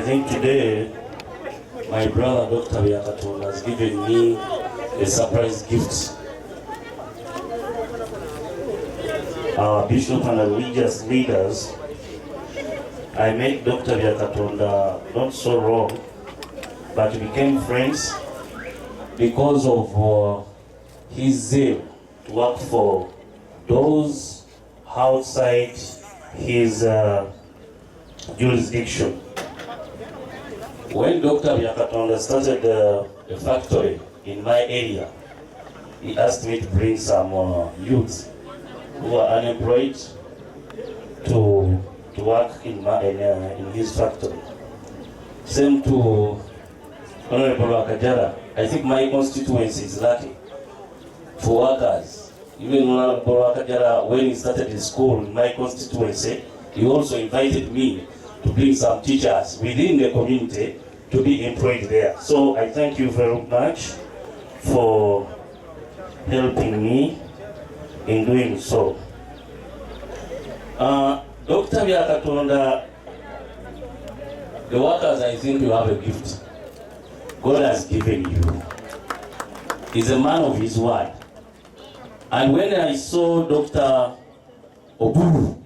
think today my brother Dr. Byakatonda has given me a surprise gift. Our bishop and religious leaders, I met Dr. Byakatonda not so long, but we became friends because of his zeal to work for those outside his jurisdiction. When Dr. Byakatonda started a factory in my area, he asked me to bring some youths who are unemployed to work in his factory. Same to Honorable Wakajara. I think my constituency is lucky for workers. Even Honorable Wakajara, when he started his school in my constituency, he also invited me to bring some teachers within the community to be employed there. So I thank you very much for helping me in doing so. Dr. Byakatonda, the workers, I think you have a gift God has given you. He's a man of his word. And when I saw Dr. Obuku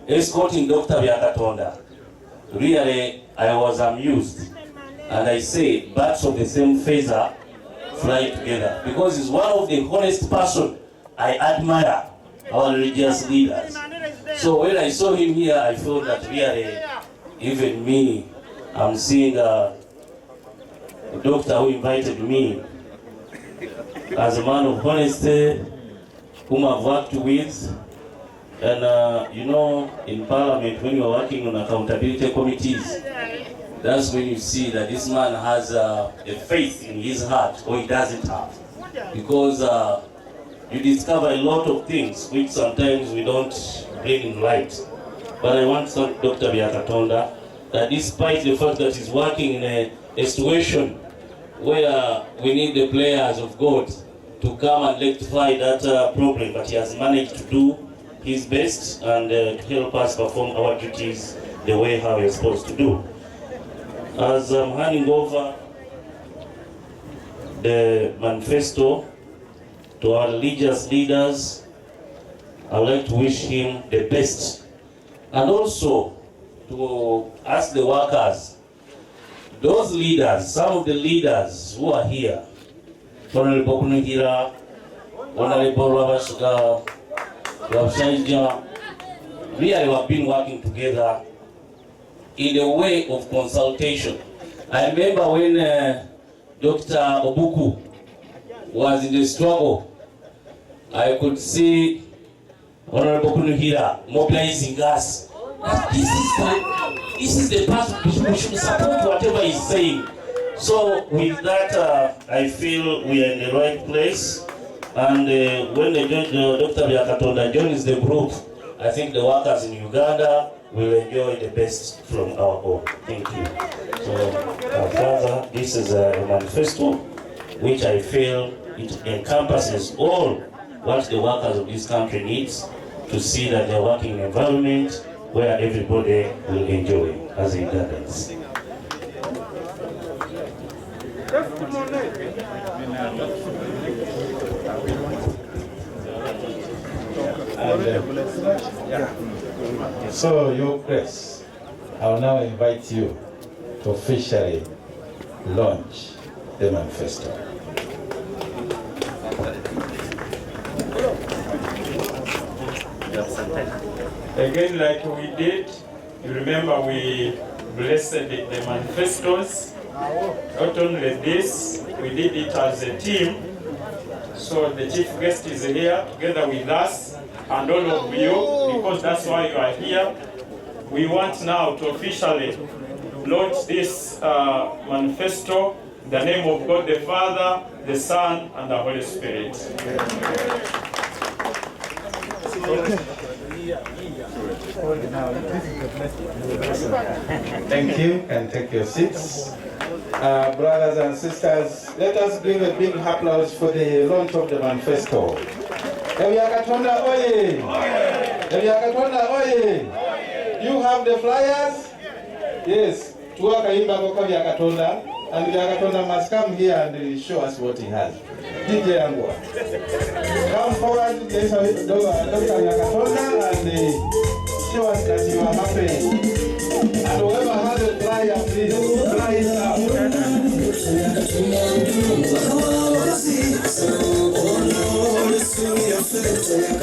escorting Dr. Byakatonda, really I was amused. And I say, birds of the same feather fly together. Because he's one of the honest person I admire, our religious leaders. So when I saw him here, I felt that really, even me, I'm seeing a doctor who invited me as a man of honesty, whom I've worked with. And you know, in Parliament, when you're working on accountability committees, that's when you see that this man has a faith in his heart, or he doesn't have. Because you discover a lot of things which sometimes we don't bring in light. But I want to thank Dr. Byakatonda that despite the fact that he's working in a situation where we need the players of God to come and rectify that problem, but he has managed to do his best and to help us perform our duties the way how we're supposed to do. As I'm handing over the manifesto to our religious leaders, I'd like to wish him the best. And also to ask the workers, those leaders, some of the leaders who are here, Honorable Kunugira, Honorable Rabshaija, we have been working together in a way of consultation. I remember when Dr. Obuku was in the struggle, I could see Honorable Kunugira mobilizing us. This is the part we should support whatever he's saying. So with that, I feel we are in the right place. And when Dr. Byakatonda joins the group, I think the workers in Uganda will enjoy the best from our own. Thank you. So, further, this is a manifesto which I feel it encompasses all what the workers of this country needs to see that they're working in an environment where everybody will enjoy as in gardens. So, Your Grace, I will now invite you to officially launch the manifesto. Again, like we did, you remember we blessed the manifestos. Not only this, we did it as a team. So the chief guest is here together with us and all of you, because that's why you are here. We want now to officially launch this manifesto in the name of God the Father, the Son, and the Holy Spirit. Thank you, and take your seats. Brothers and sisters, let us give a big applause for the launch of the manifesto. Byakatonda oye! Byakatonda oye! you have the flyers? Yes. Tuwakaimba kwa Byakatonda, and Byakatonda must come here and show us what he has. DJ Angwa. Come forward, there's a Dr. Byakatonda, and show us that you are happy. And whoever has a flyer, please fly it out.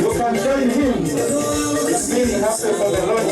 You can join him. It's being happy for the Lord of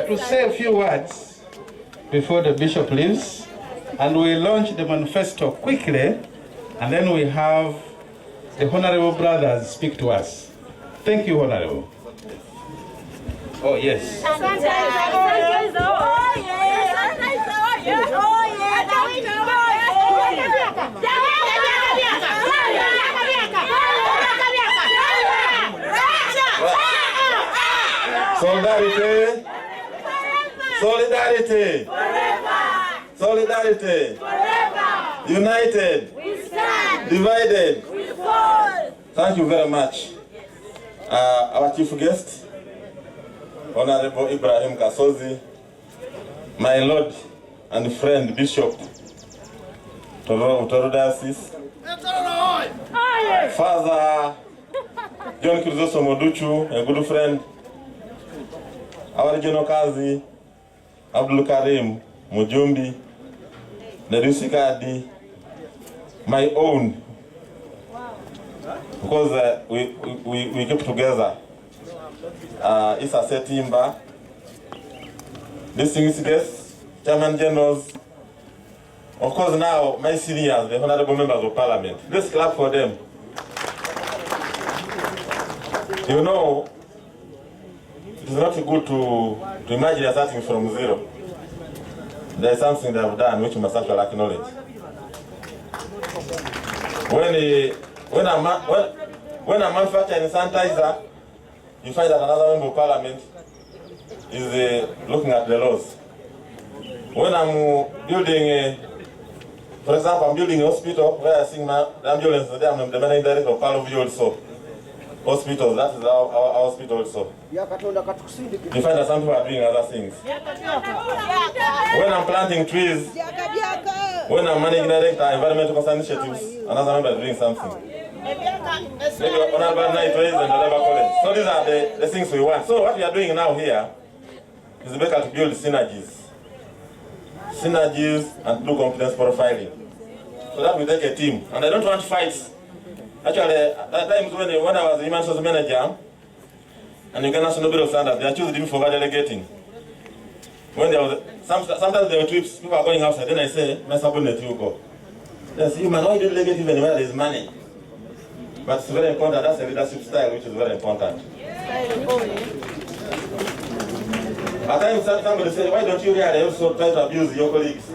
to say a few words before the bishop leaves, and we launch the manifesto quickly, and then we have the honorable brothers speak to us. Thank you, honorable. Oh, yes. Solidarity. Solidarity. Forever. Solidarity. Forever. United. We stand. Divided. We fall. Thank you very much. Our chief guest, Honorable Ibrahim Kasozi, my lord and friend Bishop Utoro Diocese, Father John Krizoso Moduchu, a good friend, our regional Kazi, Abdul Karim Mujumbi, Nerusi Kadi, my own, because we keep together. Issa Setimba, distinguished guests, Chairman Generals, of course now my seniors, the honorable members of Parliament. Let's clap for them. You know, it is not good to imagine starting from zero. There is something they have done which you must actually acknowledge. When a manufacturer in sanitizer, you find that another member of Parliament is looking at the laws. When I'm building, for example, I'm building a hospital where I think the ambulance today, I'm the managing director of Paloview also. Hospitals, that is our hospital also. You find that some people are doing other things. When I'm planting trees, when I'm managing director of environmental concern initiatives, another member is doing something. Maybe Honorable Night Raise and the Labour College. So these are the things we want. So what we are doing now here is better to build synergies. Synergies and do competence profiling. So that we take a team. And I don't want fights. Actually, at times when I was the human resource manager, and Uganda National Bureau of Standards, they are choosing me for delegating. When there was sometimes there were trips, people are going outside, then I say, my subordinate, you go. They say, man, why do you delegate even where there is money? But it's very important, that's a leadership style which is very important. At times somebody said, why don't you really also try to abuse your colleagues?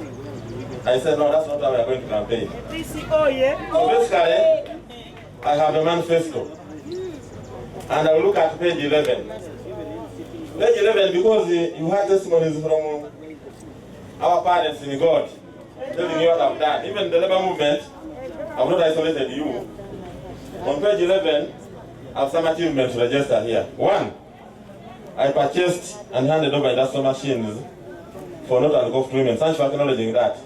I said, no, that's not how we are going to campaign. So basically, I have a manifesto. And I will look at page 11. Page 11, because you have testimonies from our parents in God, telling you what I've done. Even the labor movement, I've not isolated you. On page 11, have some achievements registered here. One, I purchased and handed over industrial machines for not and golf women. Thanks for acknowledging that.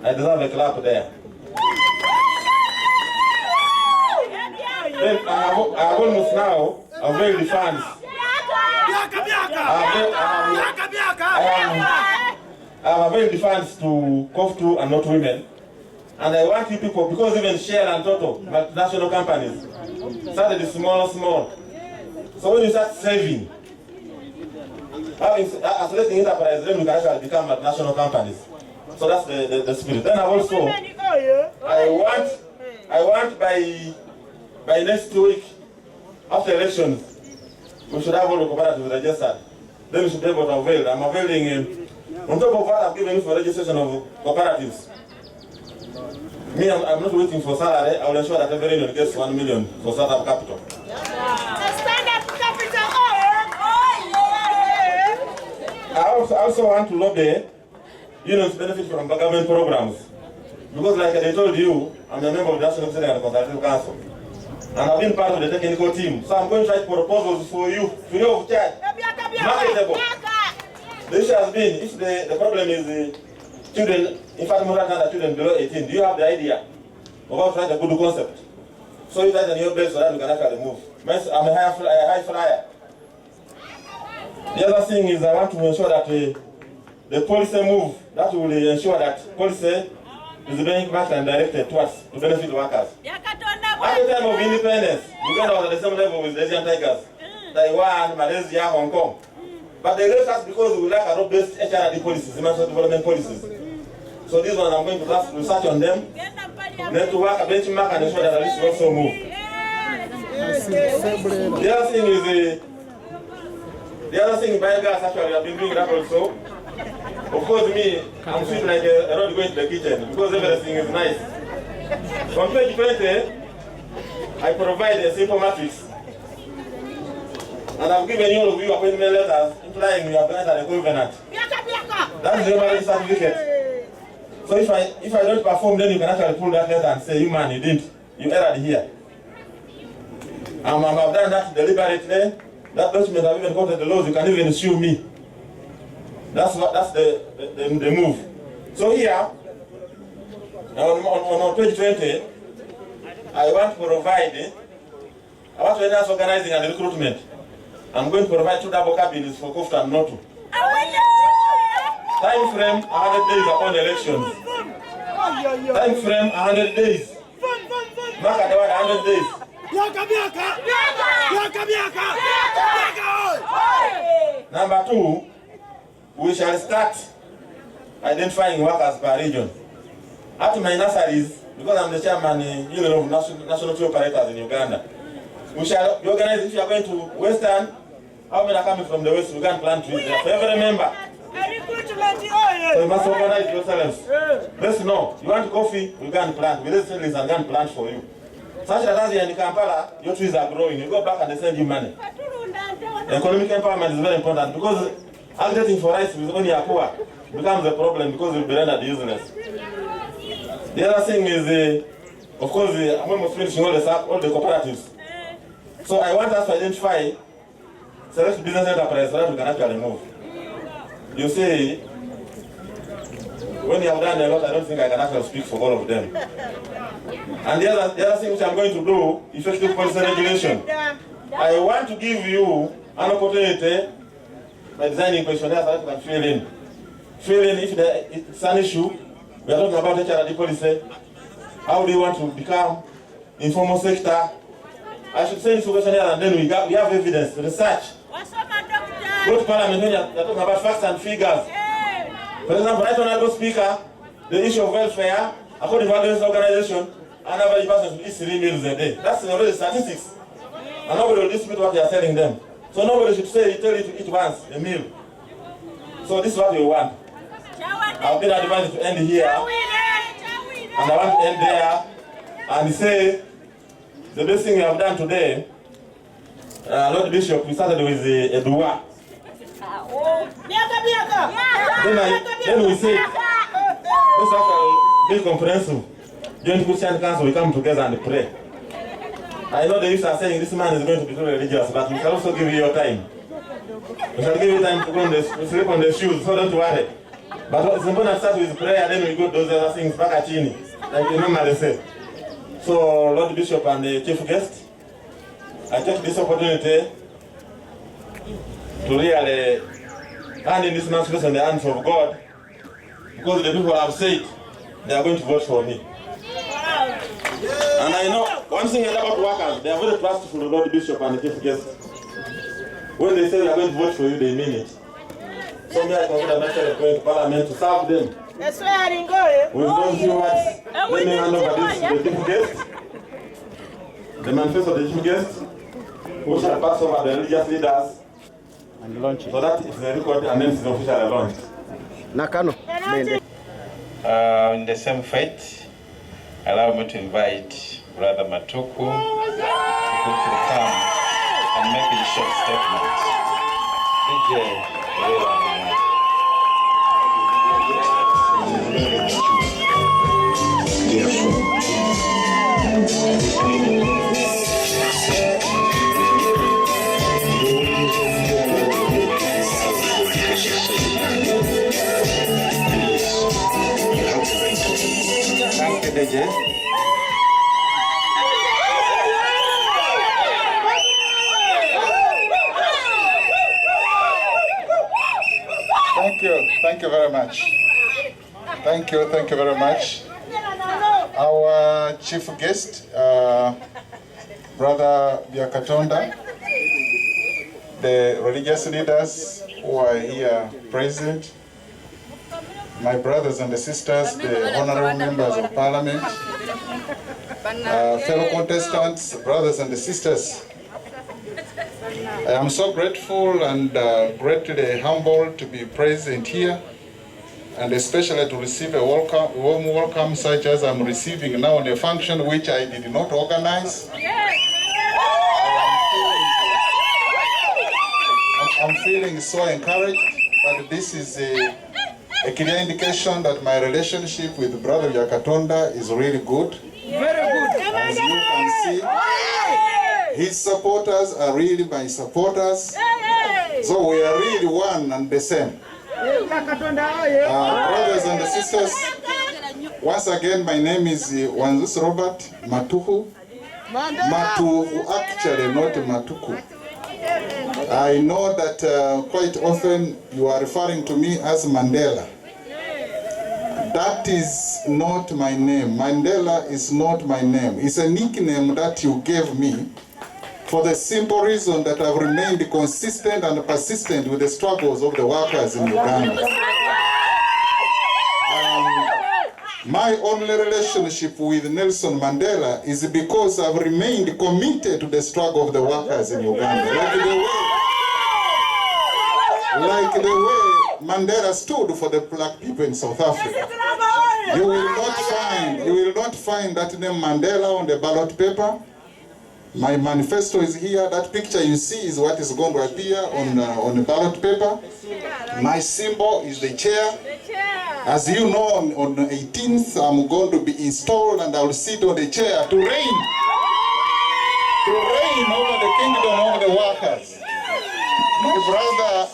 I deserve a clap there. Then I have almost now availed the funds. I have availed the funds to COF2 and not women. And I want you people, because even Shell and Total, multinational companies, started small. So when you start saving, accelerating enterprise, then you can actually become multinational companies. So that's the spirit. Then I also, I want by next week, after elections, we should have all the cooperatives registered. Then we should be able to avail. I'm availing, on top of what I've given you for registration of cooperatives. Me, I'm not waiting for salary. I will ensure that every union gets 1 million for startup capital. Startup capital. I also want to lobby unions benefit from government programs. Because like I told you, I'm a member of the National Executive and Consultative Council. And I've been part of the technical team. So I'm going to write proposals for you, free of charge, marketable. The issue has been, if the problem is children, in fact, more than children below 18, do you have the idea of how to write a good concept? So you write a new base so that you can actually move. I'm a high flyer. The other thing is I want to ensure that the policy move, that will ensure that policy is being backed and directed towards to benefit workers. At the time of independence, Uganda was at the same level with the Asian tigers, Taiwan, Malaysia, Hong Kong. But they left us because we lack a robust HRD policies, human development policies. So this one I'm going to have research on them, network, benchmark, and ensure that at least also move. The other thing is biogas actually I've been doing that also. Of course me, I'm sweet like a road going to the kitchen because everything is nice. On page 20, I provide a simple matrix. And I've given you all of you appointment letters implying you have granted a covenant. That's the marriage certificate. So if I don't perform, then you can actually pull that letter and say, you man, you didn't. You erred here. I've done that deliberately. That document I've even quoted the laws, you can even sue me. That's the move. So here, on page 20, I want to enhance organizing and recruitment. I'm going to provide 2 double cabins for COF2 and NOTU. Time frame 100 days upon elections. Time frame 100 days. Mark at the word 100 days. Number 2, we shall start identifying workers per region. At my nurseries, because I'm the chairman of National Tree Operators in Uganda, we shall be organized. If you are going to Western, how many are coming from the West? We can plant trees there for every member. So you must organize yourselves. Let's know. You want coffee? We can plant. We let's sell this and can plant for you. Such that as in Kampala, your trees are growing. You go back and they send you money. Economic empowerment is very important because agitating for rice with only a poor becomes a problem because it will be rendered useless. The other thing is, of course, I'm almost finishing all the cooperatives. So I want us to identify select business enterprise so that we can actually move. You see, when you have done a lot, I don't think I can actually speak for all of them. And the other thing which I'm going to do, effective policy regulation. I want to give you an opportunity by designing questionnaires that you can fill in. Fill in if it's an issue. We are talking about HRD policy. How do you want to become informal sector? I should send this questionnaire and then we have evidence, research. Go to Parliament when you're talking about facts and figures. For example, right honorable Speaker, the issue of welfare, according to the organization, an average person should eat 3 meals a day. That's already statistics. And nobody will dispute what they are telling them. So nobody should tell you to eat once a meal. So this is what we want. I've been advised to end here. And I want to end there and say the best thing we have done today, Lord Bishop, we started with a dua. Then we said, let's have a big comprehensive joint Christian council, we come together and pray. I know the youth are saying this man is going to be too religious, but we shall also give you your time. We shall give you time to go on to sleep on the shoes, so don't worry. But it's important to start with prayer, then we go those other things back at Chini, like you normally say. So, Lord Bishop and the chief guest, I take this opportunity to really hand in this man's place in the hands of God, because the people have said they are going to vote for me. And I know one thing about workers, they are very trustful to the Lord Bishop and the chief guest. When they say we are going to vote for you, they mean it. So me, I consider myself going to Parliament to serve them. That's where I didn't go. With those few words, let me hand over this to the chief guest, the manifesto of the chief guest, who shall pass over the religious leaders, and launch it. so that it's a record and then it's officially launched. Nakano. In the same faith, allow me to invite Brother Matuku to come and make a short statement. DJ, thank you, DJ. Thank you very much. Thank you very much. Our chief guest, Brother Byakatonda, the religious leaders who are here present, my brothers and sisters, the honorable members of parliament, fellow contestants, brothers and sisters. I am so grateful and greatly humbled to be present here, and especially to receive a warm welcome such as I'm receiving now in a function which I did not organize. I'm feeling so encouraged, but this is a clear indication that my relationship with Brother Byakatonda is really good. Very good. As you can see, his supporters are really my supporters. So we are really one and the same. Brothers and sisters, once again, my name is Wanzus Robert Matuhu. Matuhu, actually, not Matuku. I know that quite often you are referring to me as Mandela. That is not my name. Mandela is not my name. It's a nickname that you gave me for the simple reason that I've remained consistent and persistent with the struggles of the workers in Uganda. My only relationship with Nelson Mandela is because I've remained committed to the struggle of the workers in Uganda. Like the way Mandela stood for the black people in South Africa. You will not find that name Mandela on the ballot paper. My manifesto is here. That picture you see is what is going to appear on the ballot paper. My symbol is the chair. As you know, on the 18th, I'm going to be installed and I will sit on the chair to reign over the kingdom of the workers. My brother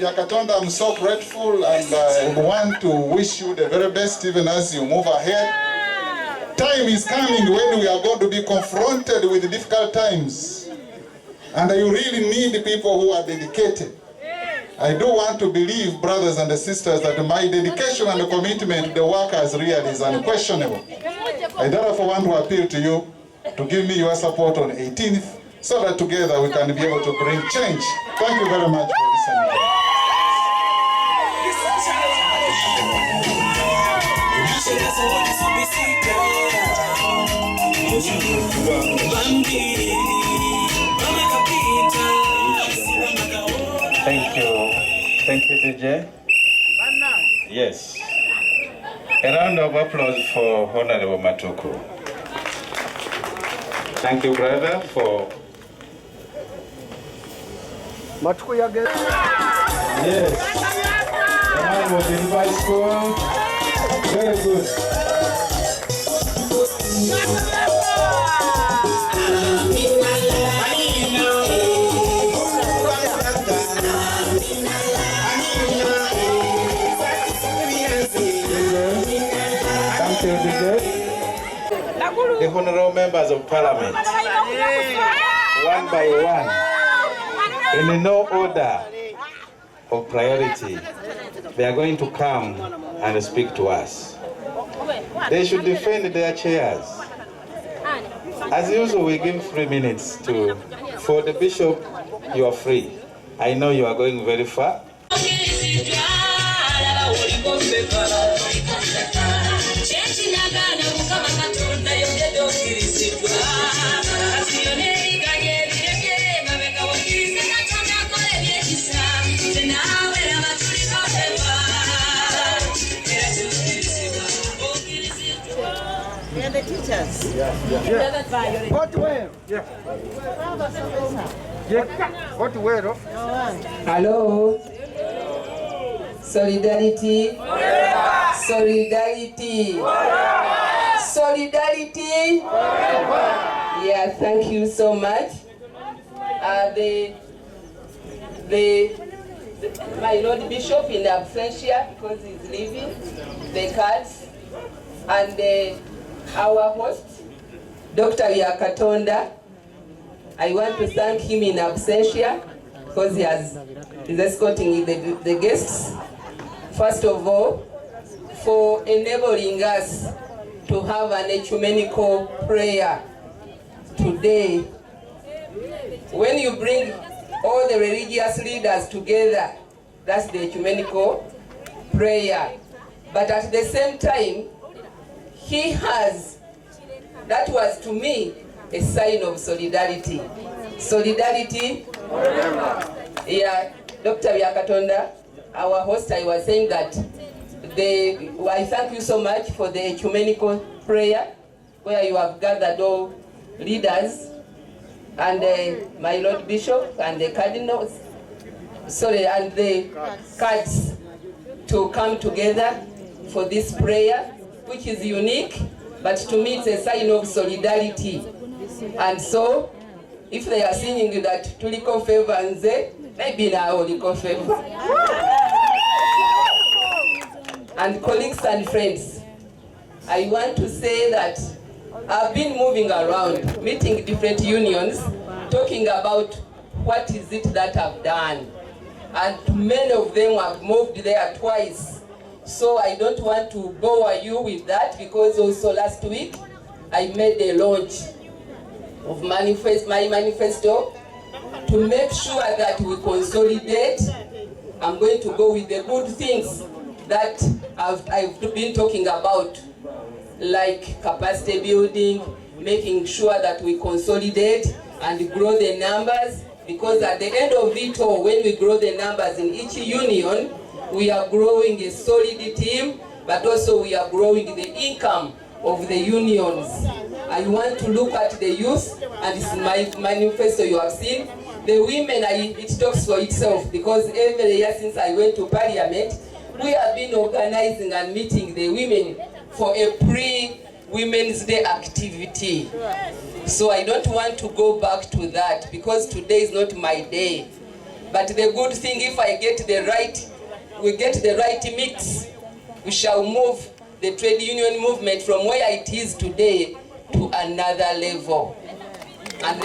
Byakatonda, I'm so grateful and I want to wish you the very best even as you move ahead. Time is coming when we are going to be confronted with difficult times. And you really need people who are dedicated. I do want to believe, brothers and sisters, that my dedication and commitment to the workers really is unquestionable. I therefore want to appeal to you to give me your support on 18th so that together we can be able to bring change. Thank you very much for listening. Thank you, DJ. Yes. A round of applause for Honorable Matuku. Thank you, brother, for... Matuku again. Yes. The man was in high school. Very good. the honorable members of parliament, one by one, in no order of priority, they are going to come and speak to us. They should defend their chairs. As usual, we give 3 minutes for the bishop. You are free. I know you are going very far. The teachers. What way? What way? Hello. Solidarity. Solidarity. Solidarity. Yeah, thank you so much. My Lord Bishop in absentia because he's leaving, the cards, and our host, Dr. Yakatonda. I want to thank him in absentia because he's escorting the guests. First of all, for enabling us to have an ecumenical prayer today. When you bring all the religious leaders together, that's the ecumenical prayer. But at the same time, that was to me a sign of solidarity. Solidarity. Yeah, Dr. Yakatonda, our host, I was saying that I thank you so much for the ecumenical prayer where you have gathered all leaders and my Lord Bishop and the cardinals, and the cards to come together for this prayer, which is unique, but to me it's a sign of solidarity. And so, if they are singing that tuliko favor nze, maybe now tuliko favor. And colleagues and friends, I want to say that I've been moving around, meeting different unions, talking about what is it that I've done. And many of them have moved there twice. So I don't want to bore you with that, because also last week I made a launch of my manifesto to make sure that we consolidate. I'm going to go with the good things that I've been talking about, like capacity building, making sure that we consolidate and grow the numbers, because at the end of it all, when we grow the numbers in each union, we are growing a solid team, but also we are growing the income of the unions. I want to look at the youth, and it's my manifesto you have seen. The women, it talks for itself, because every year since I went to Parliament, we have been organizing and meeting the women for a pre-Women's Day activity. So I don't want to go back to that, because today is not my day. But the good thing, if we get the right mix, we shall move the trade union movement from where it is today to another level. And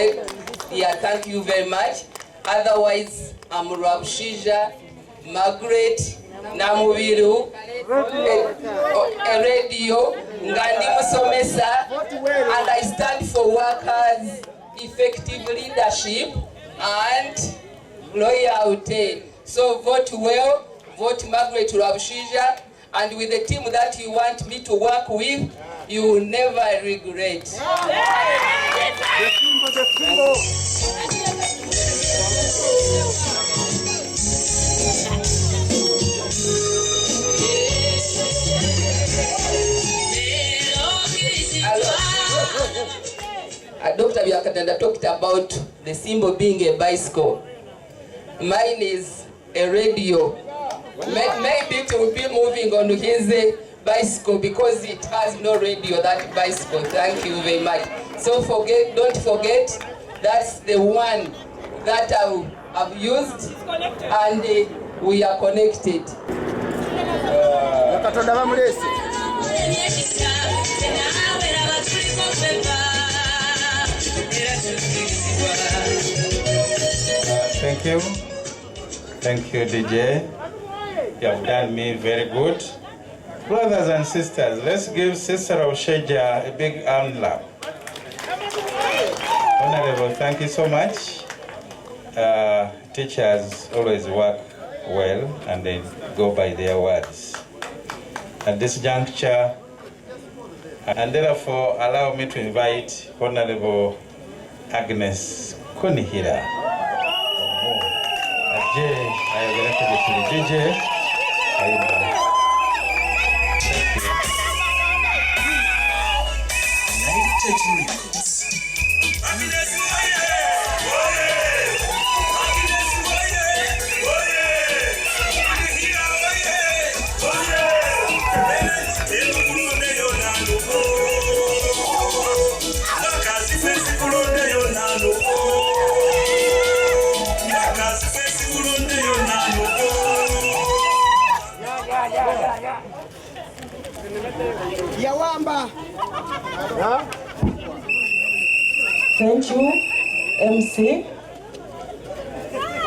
thank you very much. Otherwise, I'm Rabshija, Margaret, Namubiru, a radio, Ngandi Musomesa, and I stand for workers' effective leadership and loyalty. So vote well, vote Margaret Rabshija, and with the team that you want me to work with, you will never regret. Dr. Yakatanda talked about the symbol being a bicycle. Mine is a radio. Maybe it will be moving on his bicycle because it has no radio, that bicycle. Thank you very much. So don't forget, that's the one that I've used, and we are connected. Thank you. Thank you, DJ. You have done me very good. Brothers and sisters, let's give Sister Osheja a big arm clap. Honorable, thank you so much. Teachers always work well and they go by their words. At this juncture, and therefore allow me to invite Honorable Agnes Kunihira. DJ. Yawamba. Thank you, MC,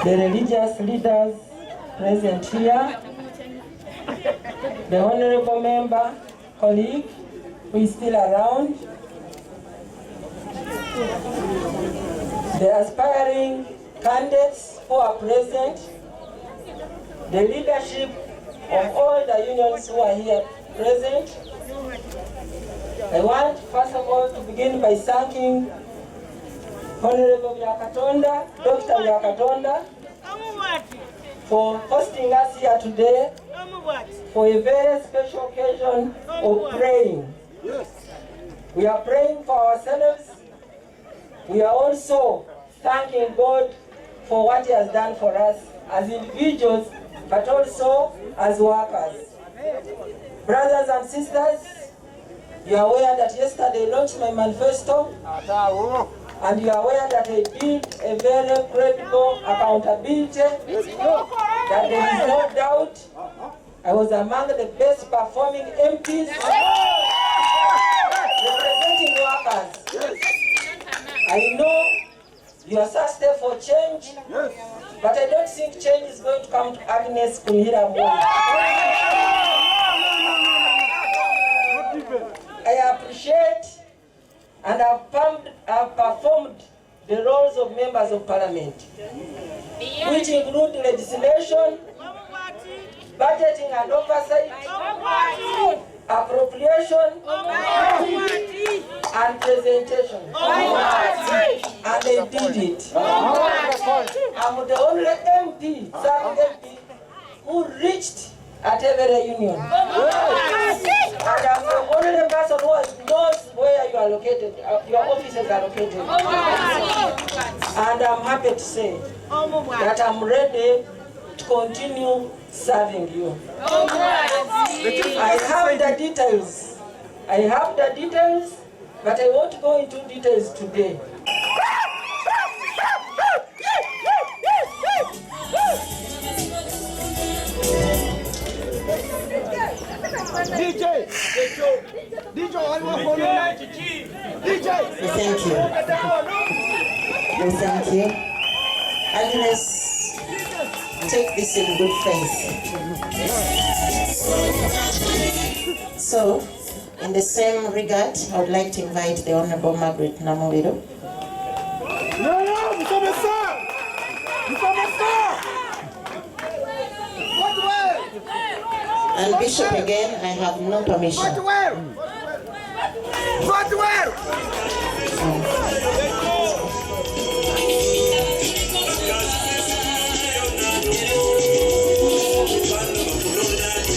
the religious leaders present here, the honorable member, colleague who is still around, the aspiring candidates who are present, the leadership of all the unions who are here present. I want first of all to begin by thanking Honorable Byakatonda, Dr. Byakatonda, for hosting us here today for a very special occasion of praying. We are praying for ourselves. We are also thanking God for what He has done for us as individuals, but also as workers. Brothers and sisters, you are aware that yesterday I launched my manifesto, and you are aware that I did a very credible accountability, that there is no doubt I was among the best performing MPs representing workers. I know you are thirsty for change, but I don't think change is going to come to Agnes Kunihira Moi. I appreciate and have performed the roles of members of parliament, which include legislation, budgeting and oversight, appropriation, and presentation. And they did it. I'm the only MP, who reached at every union. And I'm the only person who knows where you are located, your offices are located. And I'm happy to say that I'm ready to continue serving you. I have the details. But I won't go into details today. DJ, Thank you. Agnes, take this in good faith. So, in the same regard, I would like to invite the Honorable Margaret Namuliro. And Bishop again, I have no permission.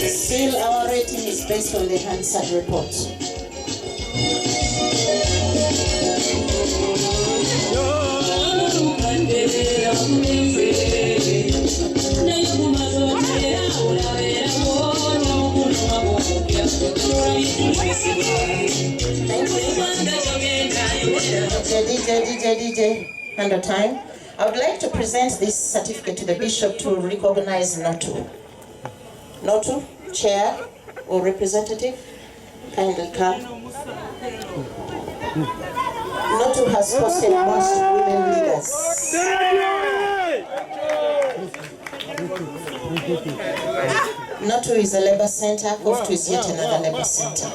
Still, our rating is based on the Hansard report. DJ, under time. I would like to present this certificate to the Bishop to recognize Notu. Notu, Chair or Representative, kindly come. Notu has posted most women leaders. Notu is a labor center, Koftu is yet another labor center.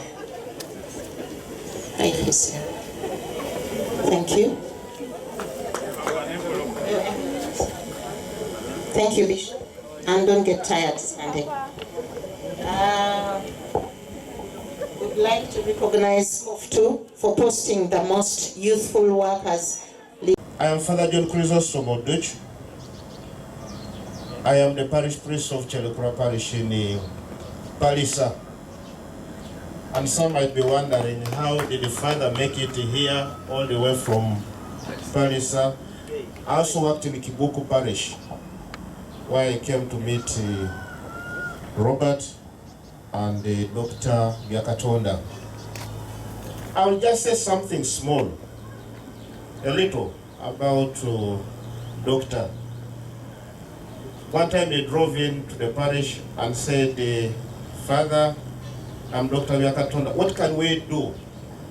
Thank you, sir. Thank you. Thank you, Bishop. And don't get tired standing. Would like to recognize Koftu for posting the most youthful workers. I am Father John Chrysostomo Dutch. I am the parish priest of Chelukura Parish in Palisa. And some might be wondering, how did the father make it here all the way from Palisa? I also worked in Kibuku Parish, where I came to meet Robert and Dr. Byakatonda. I will just say something small, a little, about Doctor. One time they drove in to the parish and said, Father, I'm Dr. Byakatonda. What can we do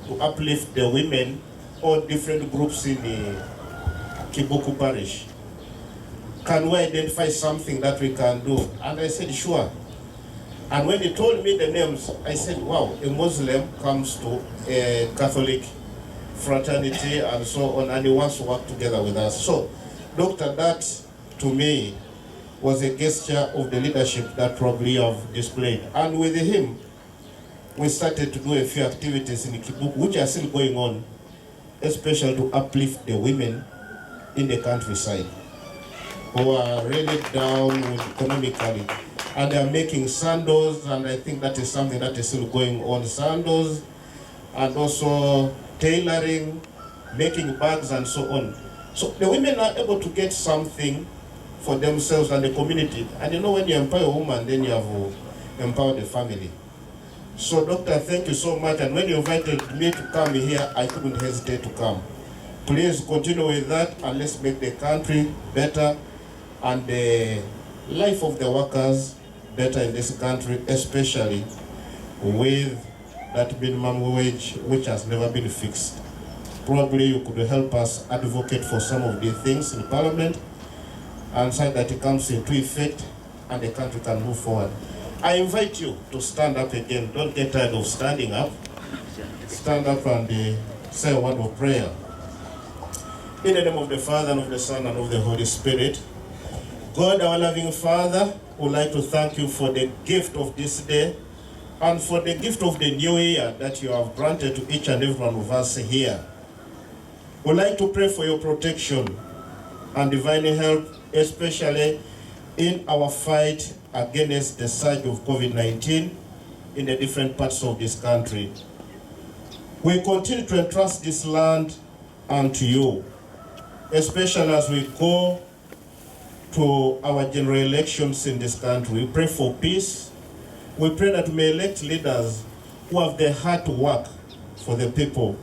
to uplift the women or different groups in the Kibuku Parish? Can we identify something that we can do? And I said, sure. And when he told me the names, I said, wow, a Muslim comes to a Catholic fraternity and so on, and he wants to work together with us. So, Doctor, that to me was a gesture of the leadership that probably have displayed. And with him, we started to do a few activities in Kibuku, which are still going on, especially to uplift the women in the countryside who are really down economically. And they are making sandals, and I think that is something that is still going on. Sandals, and also tailoring, making bags, and so on. So the women are able to get something for themselves and the community. And you know, when you empower a woman, then you have empowered the family. So, Doctor, thank you so much. And when you invited me to come here, I couldn't hesitate to come. Please continue with that, and let's make the country better and the life of the workers better in this country, especially with that minimum wage, which has never been fixed. Probably you could help us advocate for some of these things in Parliament, and so that it comes into effect and the country can move forward. I invite you to stand up again. Don't get tired of standing up. Stand up and say a word of prayer. In the name of the Father, and of the Son, and of the Holy Spirit. God, our loving Father, would like to thank you for the gift of this day and for the gift of the new year that you have granted to each and every one of us here. We'd like to pray for your protection and divine help, especially in our fight against the surge of COVID-19 in the different parts of this country. We continue to entrust this land unto you, especially as we go to our general elections in this country. We pray for peace. We pray that we may elect leaders who have the heart to work for the people.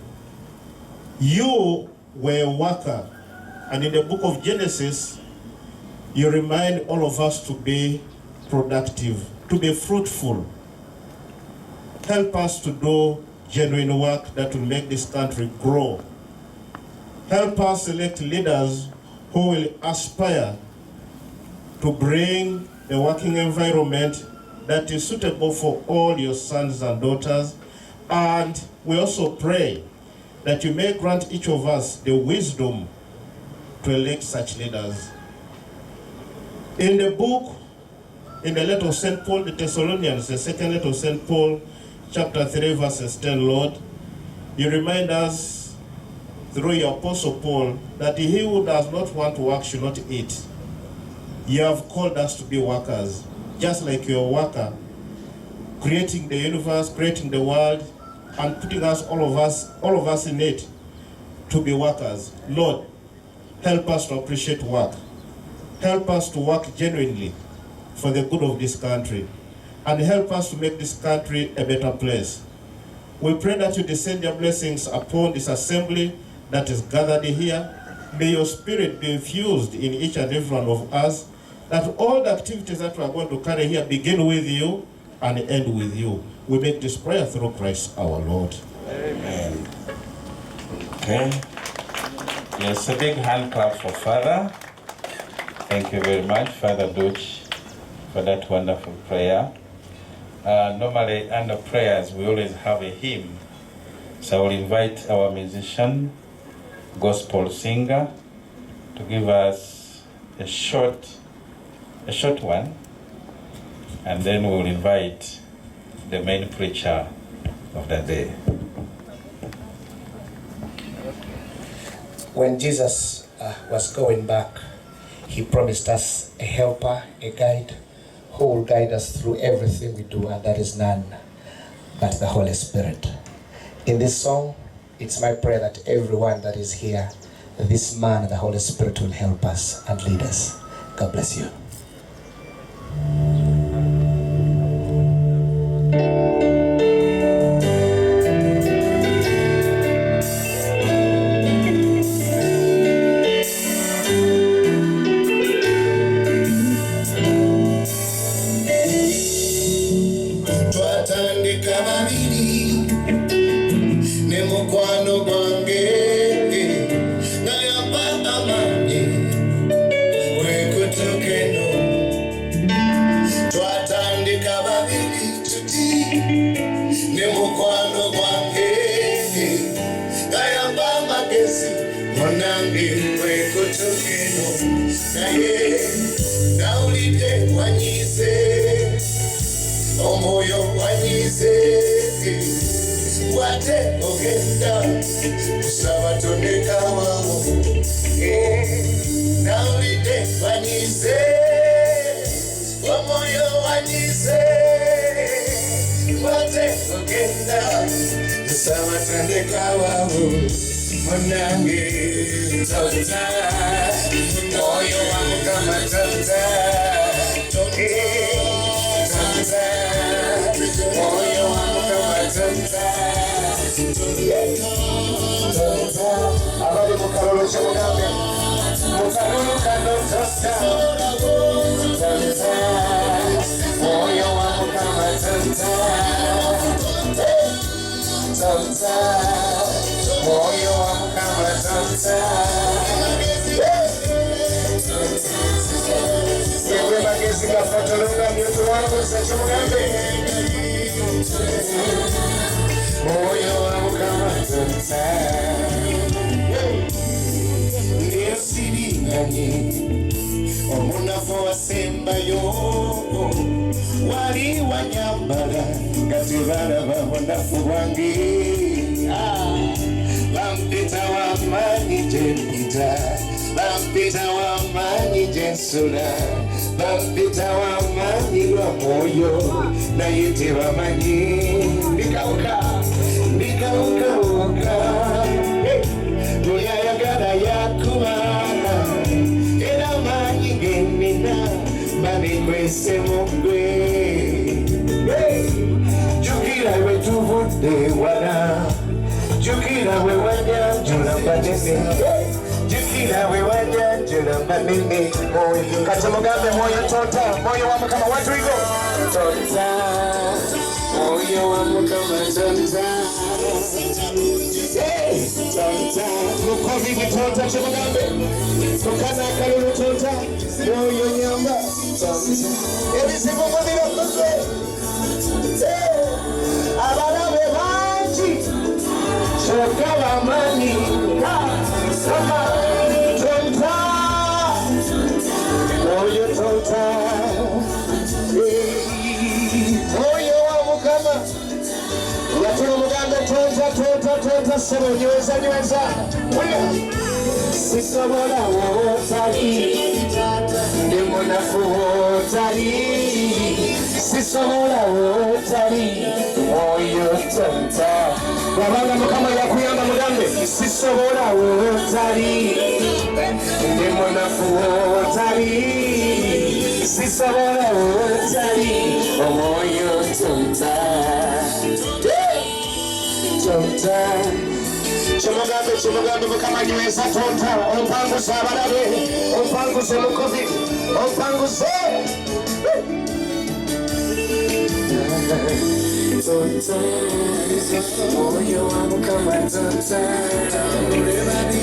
You were a worker, and in the book of Genesis, you remind all of us to be productive, to be fruitful. Help us to do genuine work that will make this country grow. Help us elect leaders who will aspire to bring the working environment that is suitable for all your sons and daughters. And we also pray that you may grant each of us the wisdom to elect such leaders. In the book, in the letter of St. Paul to the Thessalonians, the second letter of St. Paul, chapter 3, verses 10, Lord, you remind us through your Apostle Paul that he who does not want to work should not eat. You have called us to be workers, just like you're a worker, creating the universe, creating the world, and putting us, all of us in it, to be workers. Lord, help us to appreciate work. Help us to work genuinely for the good of this country, and help us to make this country a better place. We pray that you descend your blessings upon this assembly that is gathered here. May your spirit be infused in each and every one of us, that all the activities that we are going to carry here begin with you and end with you. We make this prayer through Christ our Lord. Amen. Okay. Yes, a big hand clap for Father. Thank you very much, Father Dutch, for that wonderful prayer. Normally, under prayers, we always have a hymn. So I will invite our musician, gospel singer, to give us a short one, and then we will invite the main preacher of the day. When Jesus was going back, he promised us a helper, a guide, who will guide us through everything we do, and that is none but the Holy Spirit. In this song, it's my prayer that everyone that is here, this man, the Holy Spirit, will help us and lead us. God bless you.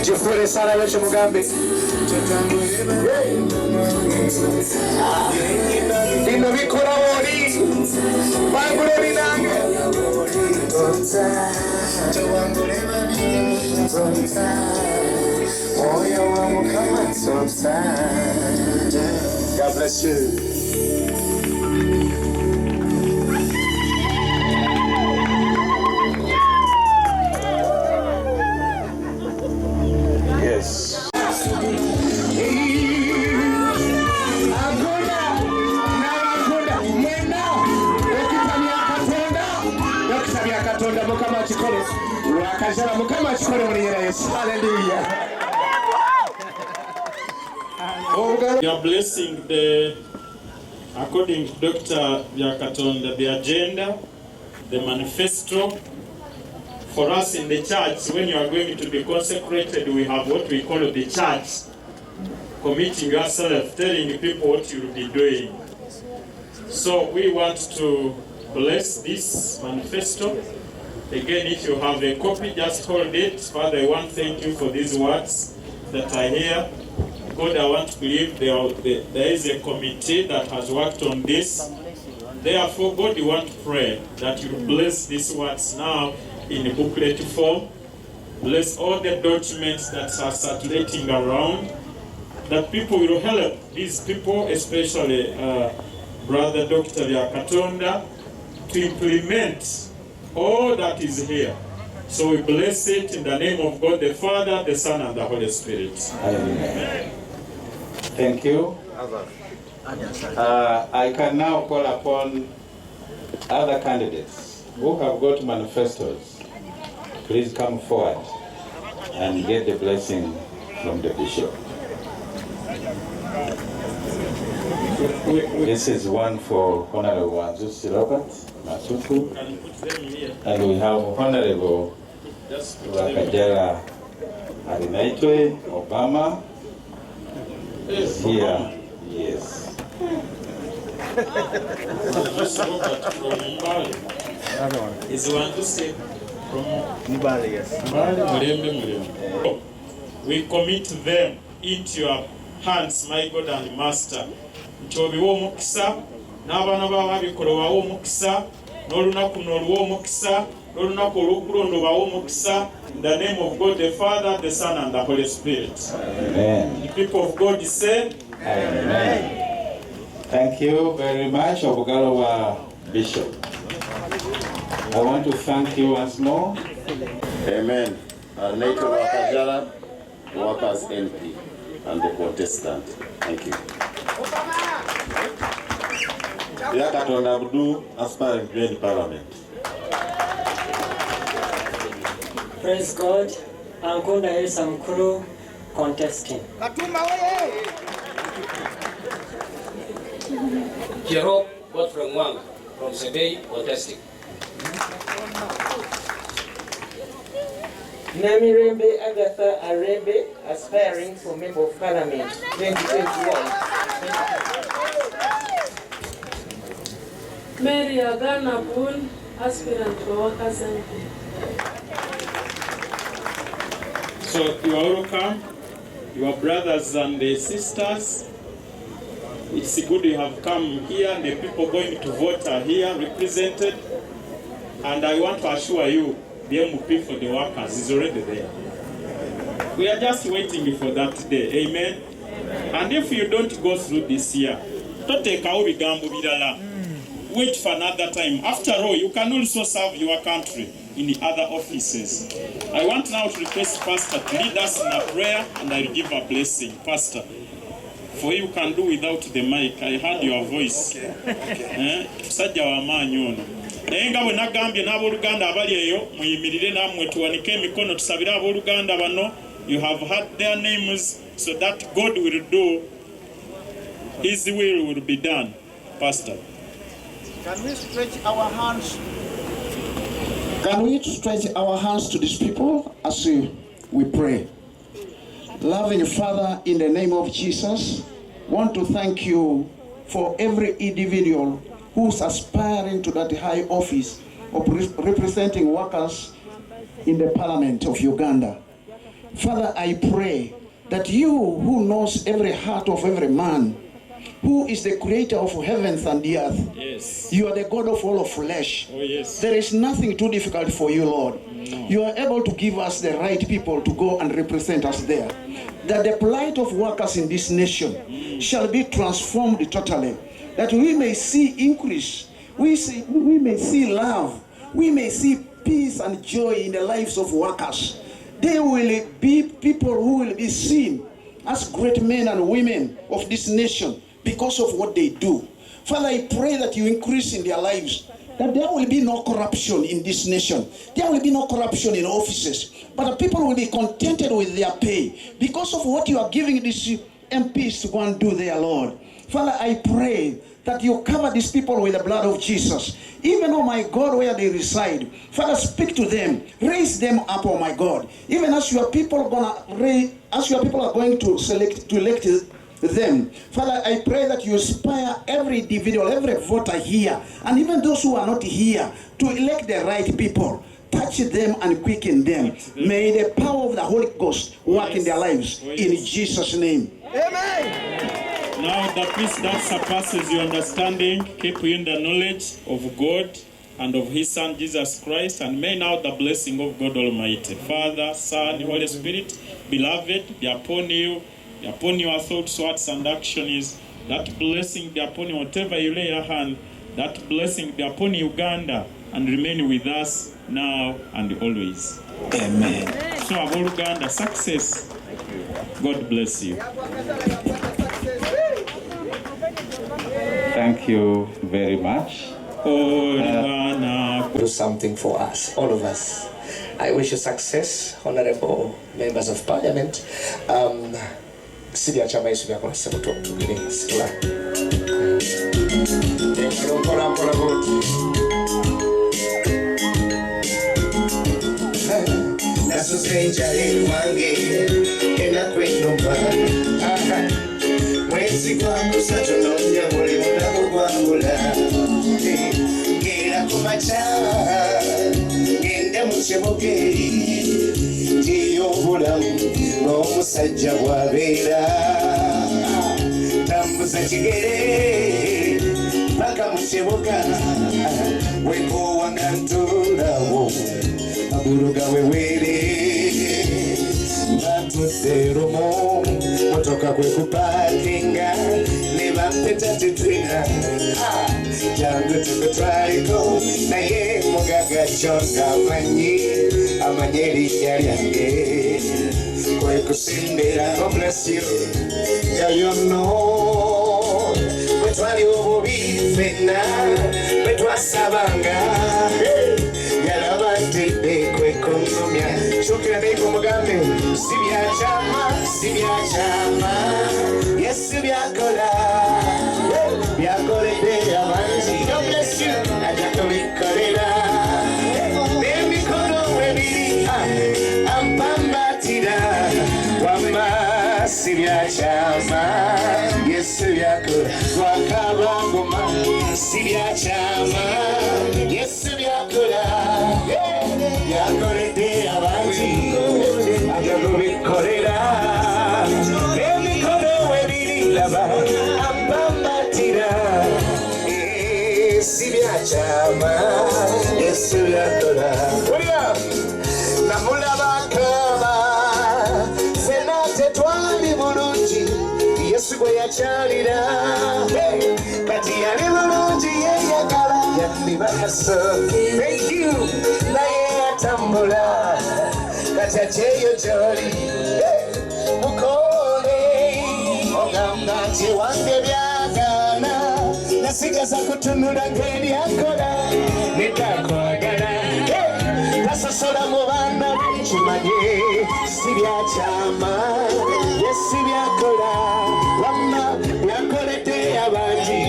Jifure sana wecho mugambe. Ino bikora wori. Bangurori nange. God bless you. Yes. We are blessing according to Dr. Byakatonda, the agenda, the manifesto. For us in the church, when you are going to be consecrated, we have what we call the church. Committing yourself, telling people what you will be doing. So we want to bless this manifesto. Again, if you have a copy, just hold it. Father, I want to thank you for these words that I hear. God, I want to believe there is a committee that has worked on this. Therefore, God, we want to pray that you bless these words now in a booklet form. Bless all the documents that are circulating around, that people will help these people, especially Brother Dr. Byakatonda, to implement all that is here. So we bless it in the name of God the Father, the Son, and the Holy Spirit. Amen. Thank you. I can now call upon other candidates who have got manifestos. Please come forward and get the blessing from the bishop. This is one for Honorable Wanzusi Robert Matuku, and we have Honorable Wakajara Arinaitwe Obama is here. Yes. Is one to say from Mbale, yes. We commit them into your hands, my God and Master. Nchobiwo omukisa n'abaana baababikola bawo omukisa n'olunaku n'oluwo omukisa n'olunaku olw'okulonda bawo omukisa. In the name of God the Father, the Son, and the Holy Spirit. Amen. The people of God say, Amen. Thank you very much, Obugalowa Bishop. I want to thank you once more. Amen. Naito Wakajala, Workers NP, and the Protestant. Thank you. Byakatonda Abdu, aspiring to enter Parliament. Praise God. Ankunda Elsa Mkuru contesting. Jerome Godfrey Mwanga from Sebei contesting. Namirembe Agatha Arebe aspiring for Member of Parliament 2021. Mary Agana Boone, aspirant for Workers NP. so you are welcome, your brothers and sisters. It's good you have come here. The people going to vote are here represented. And I want to assure you, the MP for the workers is already there. We are just waiting for that day. Amen. And if you don't go through this year, don't take out bigambo bidala. Wait for another time. After all, you can also serve your country in the other offices. I want now to request Pastor to lead us in a prayer, and I will give a blessing. Pastor, for you can do without the mic. I heard your voice. Sajja wa maanyi ono. Naye nga bwe nagambye n'abooluganda abali eyo muyimirire namwe tuwanike emikono tusabire abooluganda bano. You have heard their names, so that God will do, His will be done. Pastor. Can we stretch our hands? Can we stretch our hands to these people as we pray? Loving Father, in the name of Jesus, want to thank you for every individual who's aspiring to that high office representing workers in the Parliament of Uganda. Father, I pray that you who knows every heart of every man, who is the creator of heavens and the earth. Yes. You are the God of all of flesh. Oh, yes. There is nothing too difficult for you, Lord. No. You are able to give us the right people to go and represent us there. That the plight of workers in this nation shall be transformed totally. That we may see increase. We may see love. We may see peace and joy in the lives of workers. They will be people who will be seen as great men and women of this nation because of what they do. Father, I pray that you increase in their lives, that there will be no corruption in this nation. There will be no corruption in offices, but the people will be contented with their pay because of what you are giving these MPs to go and do there, Lord. Father, I pray that you cover these people with the blood of Jesus. Even, oh my God, where they reside. Father, speak to them. Raise them up, oh my God. Even as your people are going to elect them. Father, I pray that you inspire every individual, every voter here, and even those who are not here, to elect the right people. Touch them and quicken them. May the power of the Holy Ghost work in their lives. In Jesus' name. Amen. Now the peace that surpasses your understanding, keep you in the knowledge of God and of His Son Jesus Christ, and may now the blessing of God Almighty, Father, Son, Holy Spirit, beloved, be upon you, be upon your thoughts, words, and actions. That blessing be upon you, whatever you lay your hand. That blessing be upon Uganda and remain with us now and always. Amen. So, Uganda, success. God bless you. Thank you very much. Do something for us, all of us. I wish you success, honorable members of parliament. Sibia chama yesu yakora sebuto kini sikula. Nasusenjali wange ena kwendo mbali. Mwezi kwangu satunonya muli mudamu kwangula. Gera kumacha ngende muchemokeri. Tiyo bulamu n'omusajja bw'abeera. Tambuza kigere paka mu kibuga. Wekoowaga ntulawo magulu gawe weere. Batudde lumu motoka kwe kupaakinga ne bampeta tetwina. Jangu tukutwaliko naye mugaga kyonga amanyi erinnya lyange. Kwe kusimbira, God bless you. Yayono bwe twali obubi ffenna bwe twasabanga yalaba ntidde kwe kunnomya. Kyokera beeko mugambe si byakyama Yesu byakola byakoledde abangi. God bless you. Ajja kubikolera n'emikono ebiri ampambatira wamma si byakyama Yesu byakola wakabangoma si byakyama Yesu byakola byakoledde abangi ajja kubikolera n'emikono ebiri laba ampambatira si byakyama Yesu byakola. Namulaba akaba ffenna tetwali bulungi Yesu gwe yakyalira. Kati yali bulungi yeyagala yandibaso. Thank you. Naye atambula kati akyeyo gy'oli mukole ogamba nti wange byagaana nasigaza kutunula ng'eryakola netakwagala. Tasosola mu baana bekimanye si byakyama Yesu byakola wamma byakoledde abangi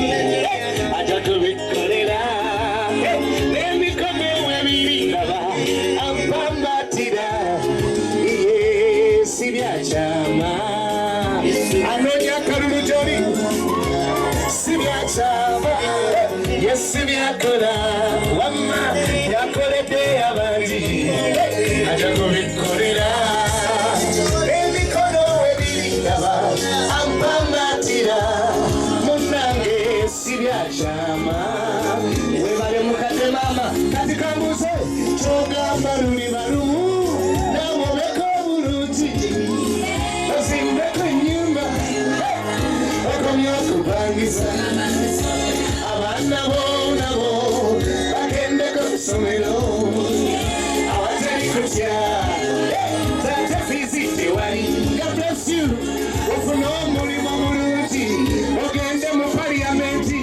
ajja kubikolera n'emikono ebiri laba ampambatira si byakyama. Anoonya akalulu gy'oli si byakyama Yesu byakola wamma Paliza Abana bo nabo bagende ku somero awatari kutya Tata fizite wali God bless you ofuna omulimo mulungi ogende mu parliamenti.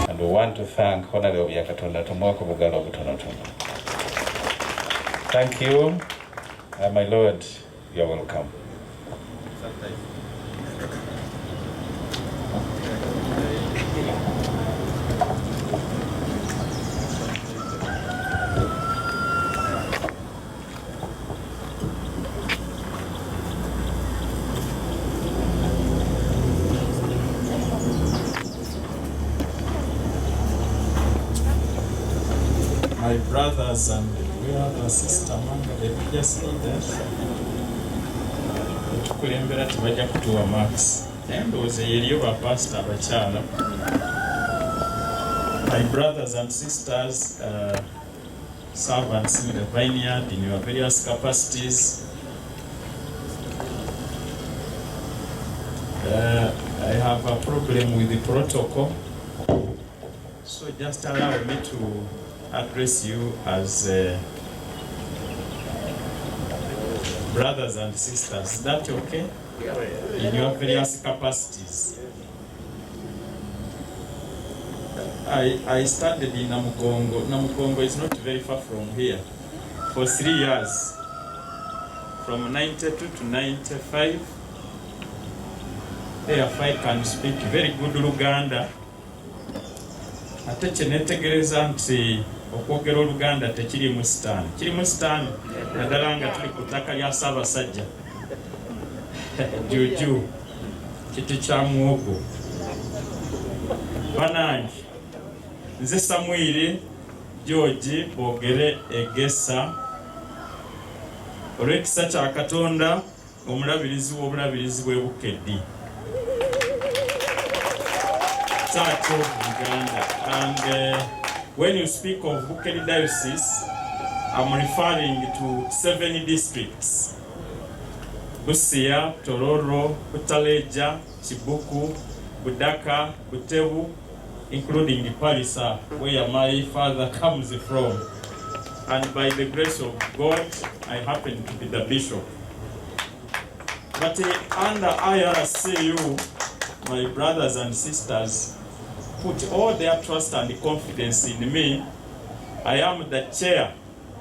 And we want to thank Honorable Byakatonda Tomoko Bugalo Butonotono. Thank you, my Lord, you are welcome. My brothers and brother sister among the religious leaders, tukulembera tebajja kutuwa max naye ndowooza eriyo bapasita abakyala. My brothers and sisters, servants in the vineyard in your various capacities, I have a problem with the protocol, so just allow me to address you as brothers and sisters. Is that okay? In your various capacities. I studied in Namugongo. Namugongo is not very far from here. For 3 years. From 92 to 95. Therefore I can speak very good Luganda. Ate kyenetegereza nti okwogera Oluganda tekiri mu sitaani. Kiri mu sitaani naddala nga tuli ku ttaka lya Ssaabasajja. Juju kiti kya muwogo. Banange nze Samwiri George Bogere Egesa olw'ekisa kya Katonda omulabirizi w'obulabirizi bw'e Bukedde. Church of Uganda. And when you speak of Bukedde Diocese, I'm referring to 7 districts. Busia, Tororo, Butaleja, Chibuku, Budaka, Butebu, including the Palisa, where my father comes from. And by the grace of God, I happen to be the bishop. But under IRCU, my brothers and sisters put all their trust and confidence in me. I am the chair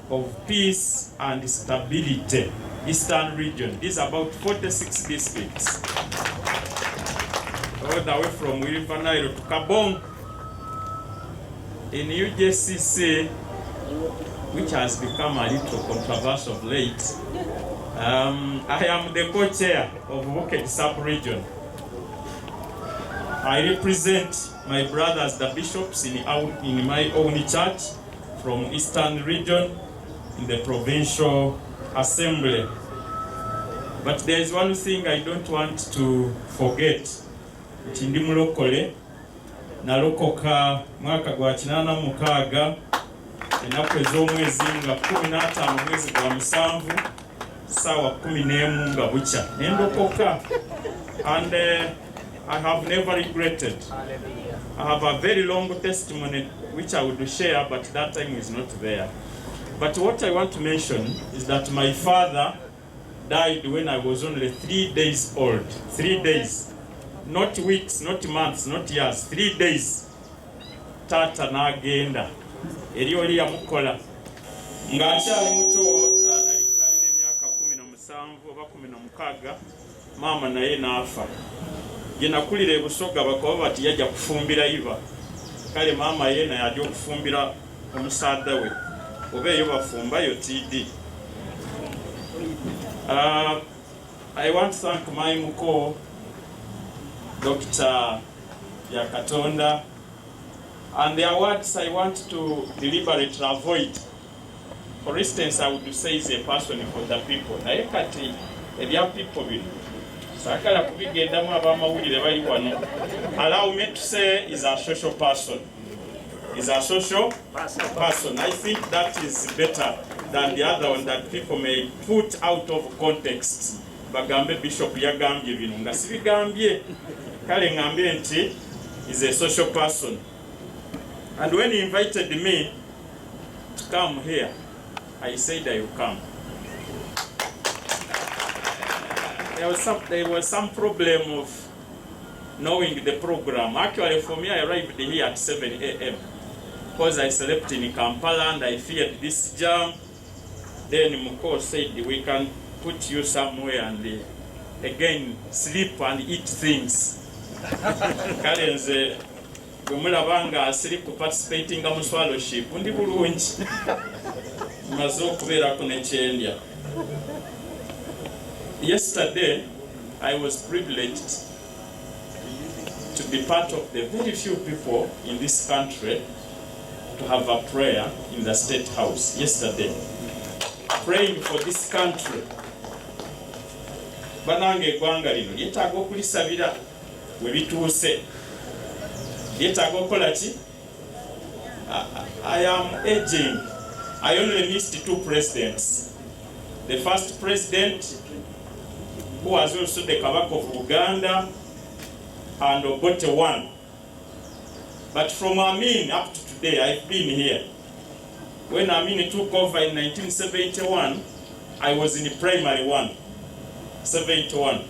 of Peace and Stability Eastern Region. This is about 46 districts. All the way from River Nile to Kabong. In UJCC, which has become a little controversial of late, I am the co-chair of Bukedde Sub-Region. I represent my brothers, the bishops, in my own church from Eastern Region in the Provincial Assembly. But there is one thing I don't want to forget. Ndi mulokole nalokoka mwaka gwa 86 ennaku ez'omwezi nga 15 mwezi gwa 7 ssaawa 11 nga bukya nendokoka. And I have never regretted. I have a very long testimony which I would share, but that time is not there. But what I want to mention is that my father died when I was only 3 days old. 3 days. Not weeks, not months, not years. 3 days. Tata n'agenda. Eri oli yamukola. Ng'akyali muto alikyalina emyaka 17 oba 16, maama naye n'afa. Gye nakulira e Busoga bakoba bati yajja kufumbira Iva. Kale maama ye naye ajja okufumbira omusaadha we. Oba eyo bafumbayo TD. I want to thank my muko, Dr. Byakatonda, and the awards I want to deliberately avoid. For instance, I would say is a person for the people. Naye kati ebya people bino sakala kubigendamu abamawulire bali wano. Allow me to say is a social person. Is a social person. I think that is better than the other one that people may put out of context. Bagambe Bishop yagambye bino nga sibigambye. Kale ngambe nti is a social person. And when he invited me to come here, I said I will come. There was some problem of knowing the program. Actually, for me, I arrived here at 7 a.m. because I slept in Kampala and I feared this jam. Then Mko said, we can put you somewhere and again sleep and eat things. Karenze, Gumulabanga sleep participating in swallowship. Undi bulungi. Mazo kubera kunechendia. Yesterday, I was privileged to be part of the very few people in this country to have a prayer in the State House yesterday. Praying for this country. Banange gwanga lino lyetaaga okulisabira we bituuse. Lyetaaga okukola ki? I am aging. I only missed 2 presidents. The first president, who was also the Kabaka of Uganda, and Obote 1. But from Amin up to today, I've been here. When Amin took over in 1971, I was in primary 1. 71.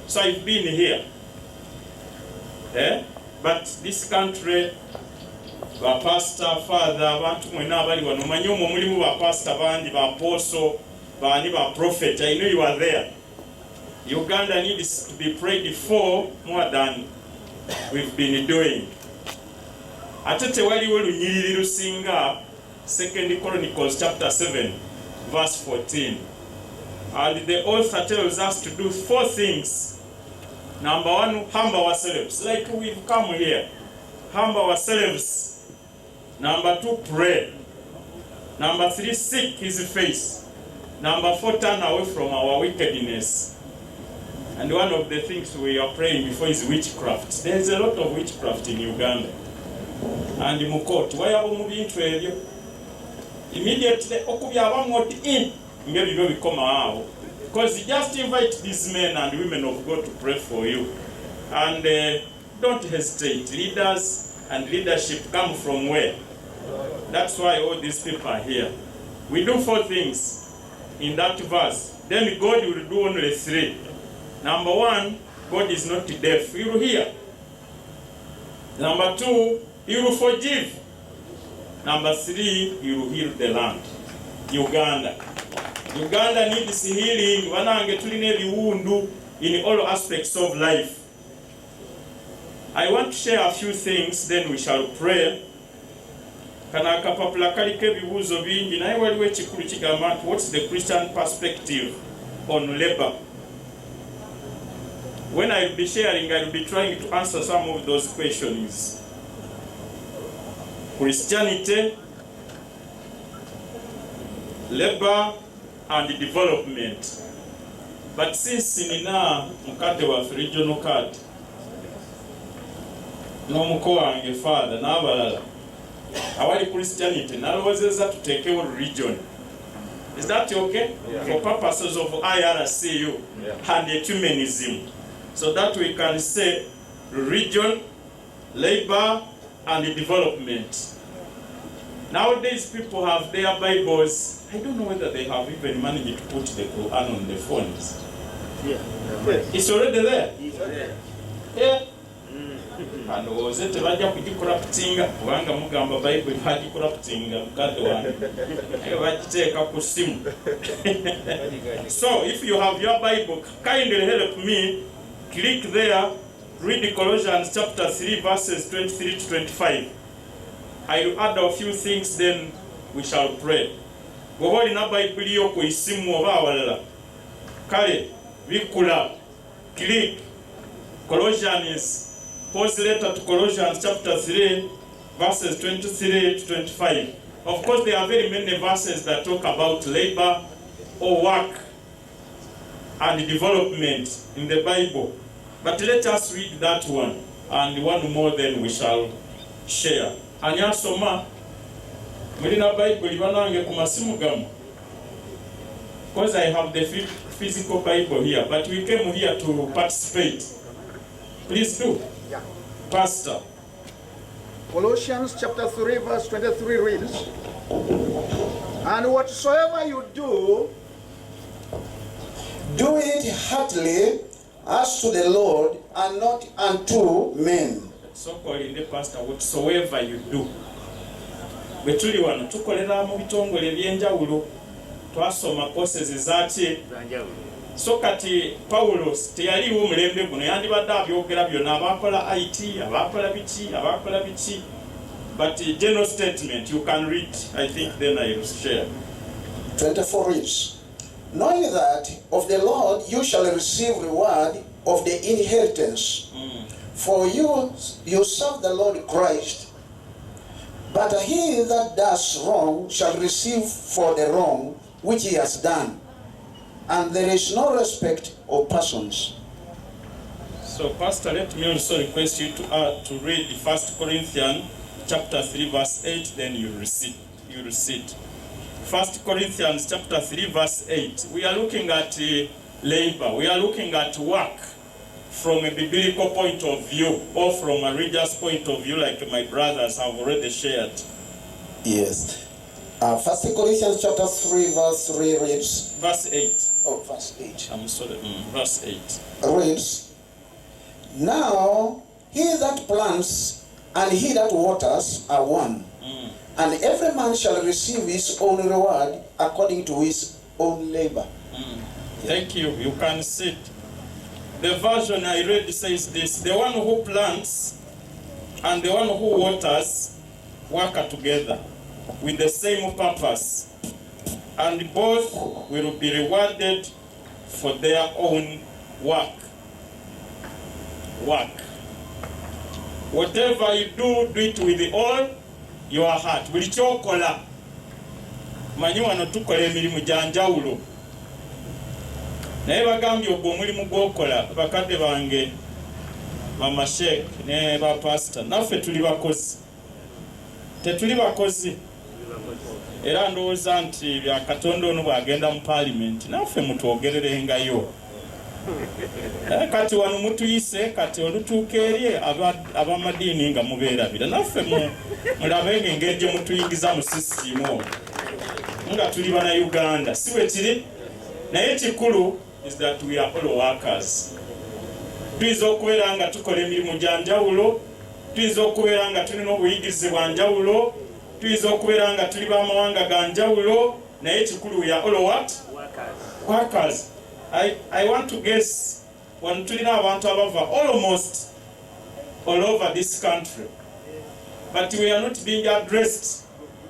So I've been here. But this country, ba pastor, father, abantu mwena abali wano manyi omulimu ba pastor bandi ba apostle, bandi ba prophet. I know you are there. Uganda needs to be prayed for more than we've been doing. Atete waliwo lunyiriri lusinga 2 Chronicles chapter 7 verse 14. And the author tells us to do 4 things. Number 1, humble ourselves. Like we've come here. Humble ourselves. Number 2, pray. Number 3, seek his face. Number 4, turn away from our wickedness. And one of the things we are praying before is witchcraft. There's a lot of witchcraft in Uganda. And Mukot, why are we moving to area? Immediately, in maybe we come out. Because you just invite these men and women of God to pray for you. And don't hesitate. Leaders and leadership come from where? That's why all these people are here. We do 4 things in that verse. Then God will do only 3. Number 1, God is not deaf. He will hear. Number 2, he will forgive. Number 3, he will heal the land. Uganda. Uganda needs healing. Wanange tuline biwundu in all aspects of life. I want to share a few things, then we shall pray. Kana kapapula kalike bibuzo bingi naye waliwo ekikulu kigamba nti what's the Christian perspective on labor? When I will be sharing, I will be trying to answer some of those questions. Christianity, labor, and development. But since nina mukate wa regional card, n'omuko wange father n'abalala awali Christianity nalowozeza tuteekewo religion. Is that okay? Yeah. For purposes of IRCU and ecumenism. So that we can say religion, labor, and development. Nowadays people have their Bibles. I don't know whether they have even managed to put the Quran on the phones. Yeah. It's already there. Yeah. And was it bajja kugikorruptinga kubanga mugamba Bible bagikorruptinga mukadde wange bagiteeka ku simu. So if you have your Bible, kindly help me, click there, read Colossians chapter 3 verses 23 to 25. I will add a few things, then we shall pray. Bw'oba olina Bible yo ku isimu oba awalala, kale bikula, click Colossians. Pause letter to Colossians chapter 3 verses 23 to 25. Of course, there are very many verses that talk about labor or work and development in the Bible. But let us read that one and one more, then we shall share. Anya soma mulina Bible banange ku masimu gamu. because I have the physical Bible here, but we came here to participate. Please do. Yeah. Pastor. Colossians chapter 3 verse 23 reads, and whatsoever you do, do it heartily as to the Lord and not unto men. So calling the pastor, whatsoever you do. Betuli wano tukolera mu bitongole ebyenjawulo twasoma courses zaaki so kati Paulos teyaliwo mulembe guno yandibadde abyogera byonna abakola IT abakola biki but general statement you can read. I think then I will share. 24 reads, knowing that of the Lord you shall receive reward of the inheritance, for you serve the Lord Christ. But he that does wrong shall receive for the wrong which he has done, and there is no respect of persons. So, Pastor, let me also request you to read 1 Corinthians chapter 3 verse 8, then you recite. 1 Corinthians chapter 3 verse 8. We are looking at labor. We are looking at work from a biblical point of view or from a religious point of view, like my brothers have already shared. Yes. 1 Corinthians chapter 3 verse 3 reads. Verse 8. Oh, verse 8. I'm sorry. Verse 8. Reads, now he that plants and he that waters are one, and every man shall receive his own reward according to his own labor. Thank you. You can sit. The version I read says this: the one who plants and the one who waters work together with the same purpose, and both will be rewarded for their own work. Whatever you do, do it with all your heart. Buli kyokola manyi wano tukola emirimu gya njawulo, naye bagambye ogwo omulimu gwokola bakadde bange mama Sheikh ne ba pastor, naffe tuli bakozi, tetuli bakozi. Era ndowooza nti bya Katonda ono bw'agenda mu parliament naffe mutwogererengayo. Kati wano mutuyise kati olutuuka eri ab'amadiini nga mubeerabira, naffe mulabenga engeri gye mutuyingiza mu sisitimu nga tuli bana Uganda, si bwe kiri. Naye kikulu is that we are all workers. Tuyinza okubeera nga tukola emirimu gya njawulo, tuyinza okubeera nga tulina obuyigirize bwa njawulo, tuyinza okubeera nga tuli b'amawanga ga njawulo, naye kikulu we are all what? Workers. I want to guess when tulina abantu abava almost all over this country, but we are not being addressed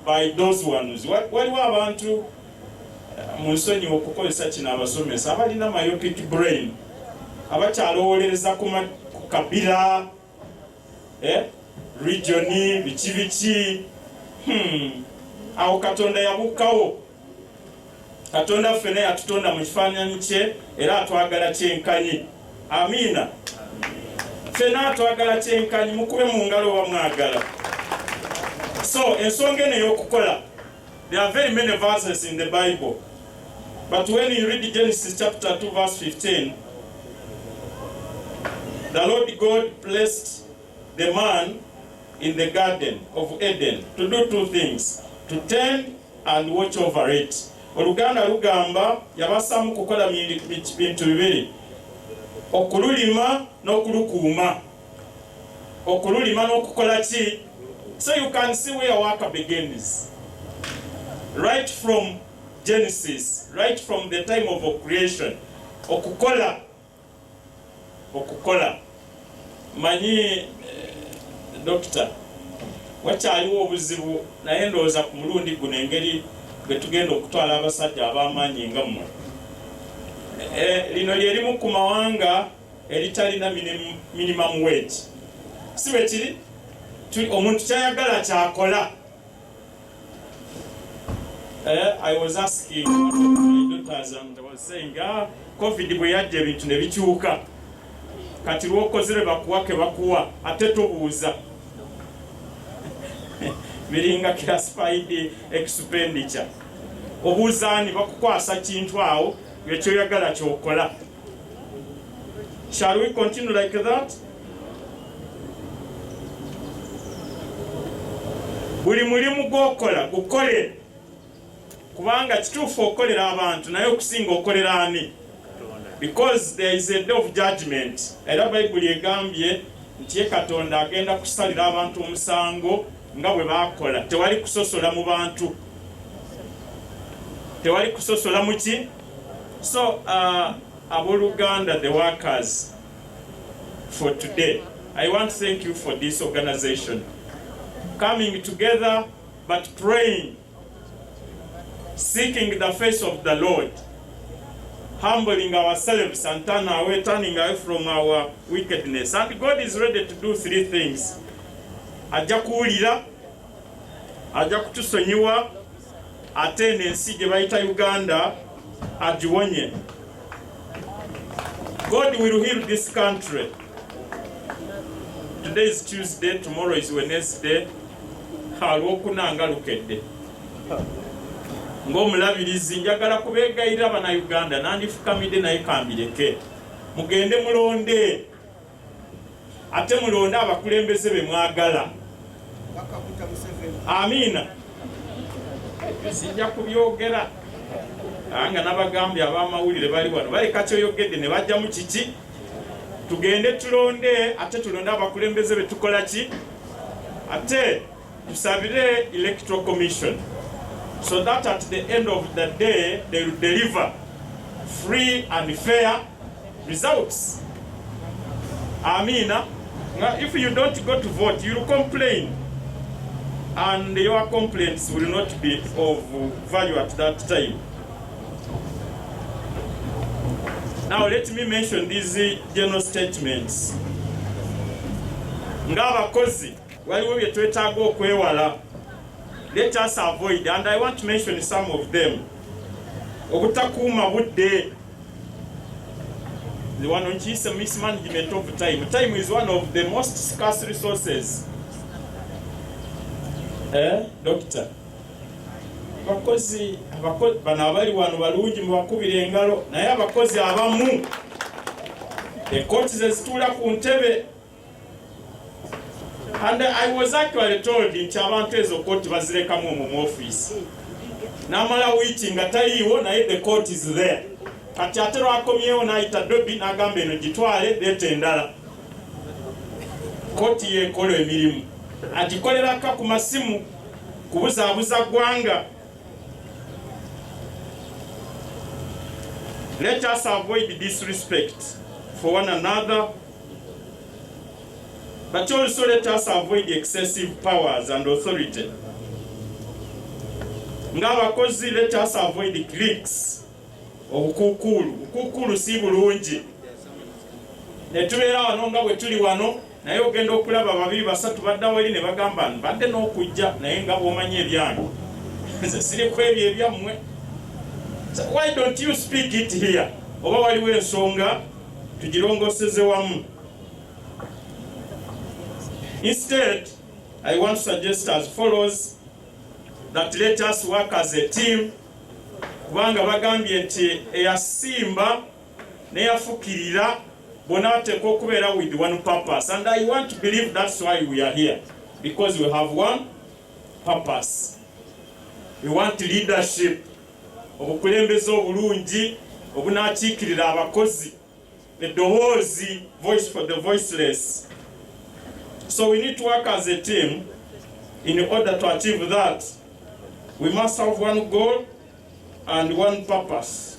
by those ones. Waliwo abantu mu nsonyi okukozesa kino abasomesa abalina myopic brain, abakyalowolereza ku kabira, regioni, biki. Awo Katonda yabukawo. Katonda ffene yatutonda mu kifaananyi kye era atwagala kyenkanyi. Amiina. Ffene atwagala kyenkanyi, mukube mu ngalo oba mwagala. So ensonga eno y'okukola, there are very many verses in the Bible, but when you read Genesis chapter 2 verse 15, the Lord God placed the man in the garden of Eden to do two things: to tend and watch over it. Oluganda lugamba yabasamu kukola bintu bibiri: okululima n'okulukuuma. Okululima n'okukola ki? So you can see where work begins. Right from Genesis, right from the time of creation. Okukola. Manyi doctor, wakyaliwo obuzibu naye ndowooza ku mulundi guno engeri bwe tugenda okutwala abasajja ab'amaanyi nga mmwe. Lino lyerimu ku mawanga eritalina minimum wage. Si bwe kiri? Omuntu kyayagala kyakola. I was asking my daughters and I was saying, COVID bwe yajja ebintu ne bikyuka. Kati lw'okozere bakuwa ke bakuwa ate tobuuza. Biringa classified expenditure. obuuzaani bakukwasa kintu awo ekyoyagala kyokola. Shall we continue like that? Buli mulimu gw'okola gukole, kubanga kituufu okolera abantu naye okusinga okolera ani? Because there is a day of judgment. Era Bayibuli egambye nti Katonda agenda kusalira abantu omusango nga bwe bakola. Tewali kusosola mu bantu. Tewali kusosola mu ki? So, abooluganda, the workers, for today, I want to thank you for this organization. Coming together, but praying, seeking the face of the Lord, humbling ourselves and turning away from our wickedness. And God is ready to do three things. Ajja kuwulira, ajja kutusonyiwa, ate n'ensi gye bayita Uganda agiwonye. God will heal this country. Today is Tuesday, tomorrow is Wednesday. Halwokuna ngalukedde. Ng'omulabirizi njagala kubeegayirira Bannayuganda nandifukamidde naye kambireke. Mugende mulonde. Ate mulonde abakulembeze be mwagala. Amiina. Sijja kubyogera. Anga n'abagambye ab'amawulire bali wano baleka kyoyogedde ne bajja mu kiki. Tugende tulonde, ate tulonde abakulembeze be tukola ki? Ate tusabire electoral commission, so that at the end of the day they will deliver free and fair results. Amina. If you don't go to vote, you will complain, and your complaints will not be of value at that time. Now let me mention these general statements. Ng'abakozi waliwo bye twetaaga okwewala. Let us avoid, and I want to mention some of them. Obutakuuma budde. The one on is a mismanagement of time. Time is one of the most scarce resources. Doctor. Abakozi bano abali wano balungi mubakubira engalo, naye abakozi abamu ekkooti ze zituula ku ntebe. And I was actually told nti abantu ezo kkooti bazirekamu omwo mu office. N'amala wiiki nga tayiiwo naye the court is there. Kati ate lwakomyewo n'ayita Dobi n'agamba eno gitwale leeta endala. Kkooti yeekola emirimu. Agikolerako ku masimu kubuzaabuza ggwanga. Let us avoid disrespect for one another, but also let us avoid excessive powers and authority. Ng'abakozi, let us avoid cliques. Obukuukulu si bulungi. Ne tubeera wano nga bwe tuli wano, naye ogenda okulaba babiri basatu baddawo eri ne bagamba mbadde n'okujja naye nga bw'omanyi ebyange. Nze siriko ebyo ebyammwe. So why don't you speak it here? Oba waliwo ensonga tugirongoseze wamu. Instead, I want to suggest as follows, that let us work as a team. Kubanga bagambye nti eyasimba neyafukirira bonna bateekwa okubeera with one purpose, and I want to believe that's why we are here, because we have one purpose. We want leadership, obukulembeze obulungi obunaakiikirira abakozi, eddoboozi, voice for the voiceless. So we need to work as a team. In order to achieve that, we must have one goal and one purpose.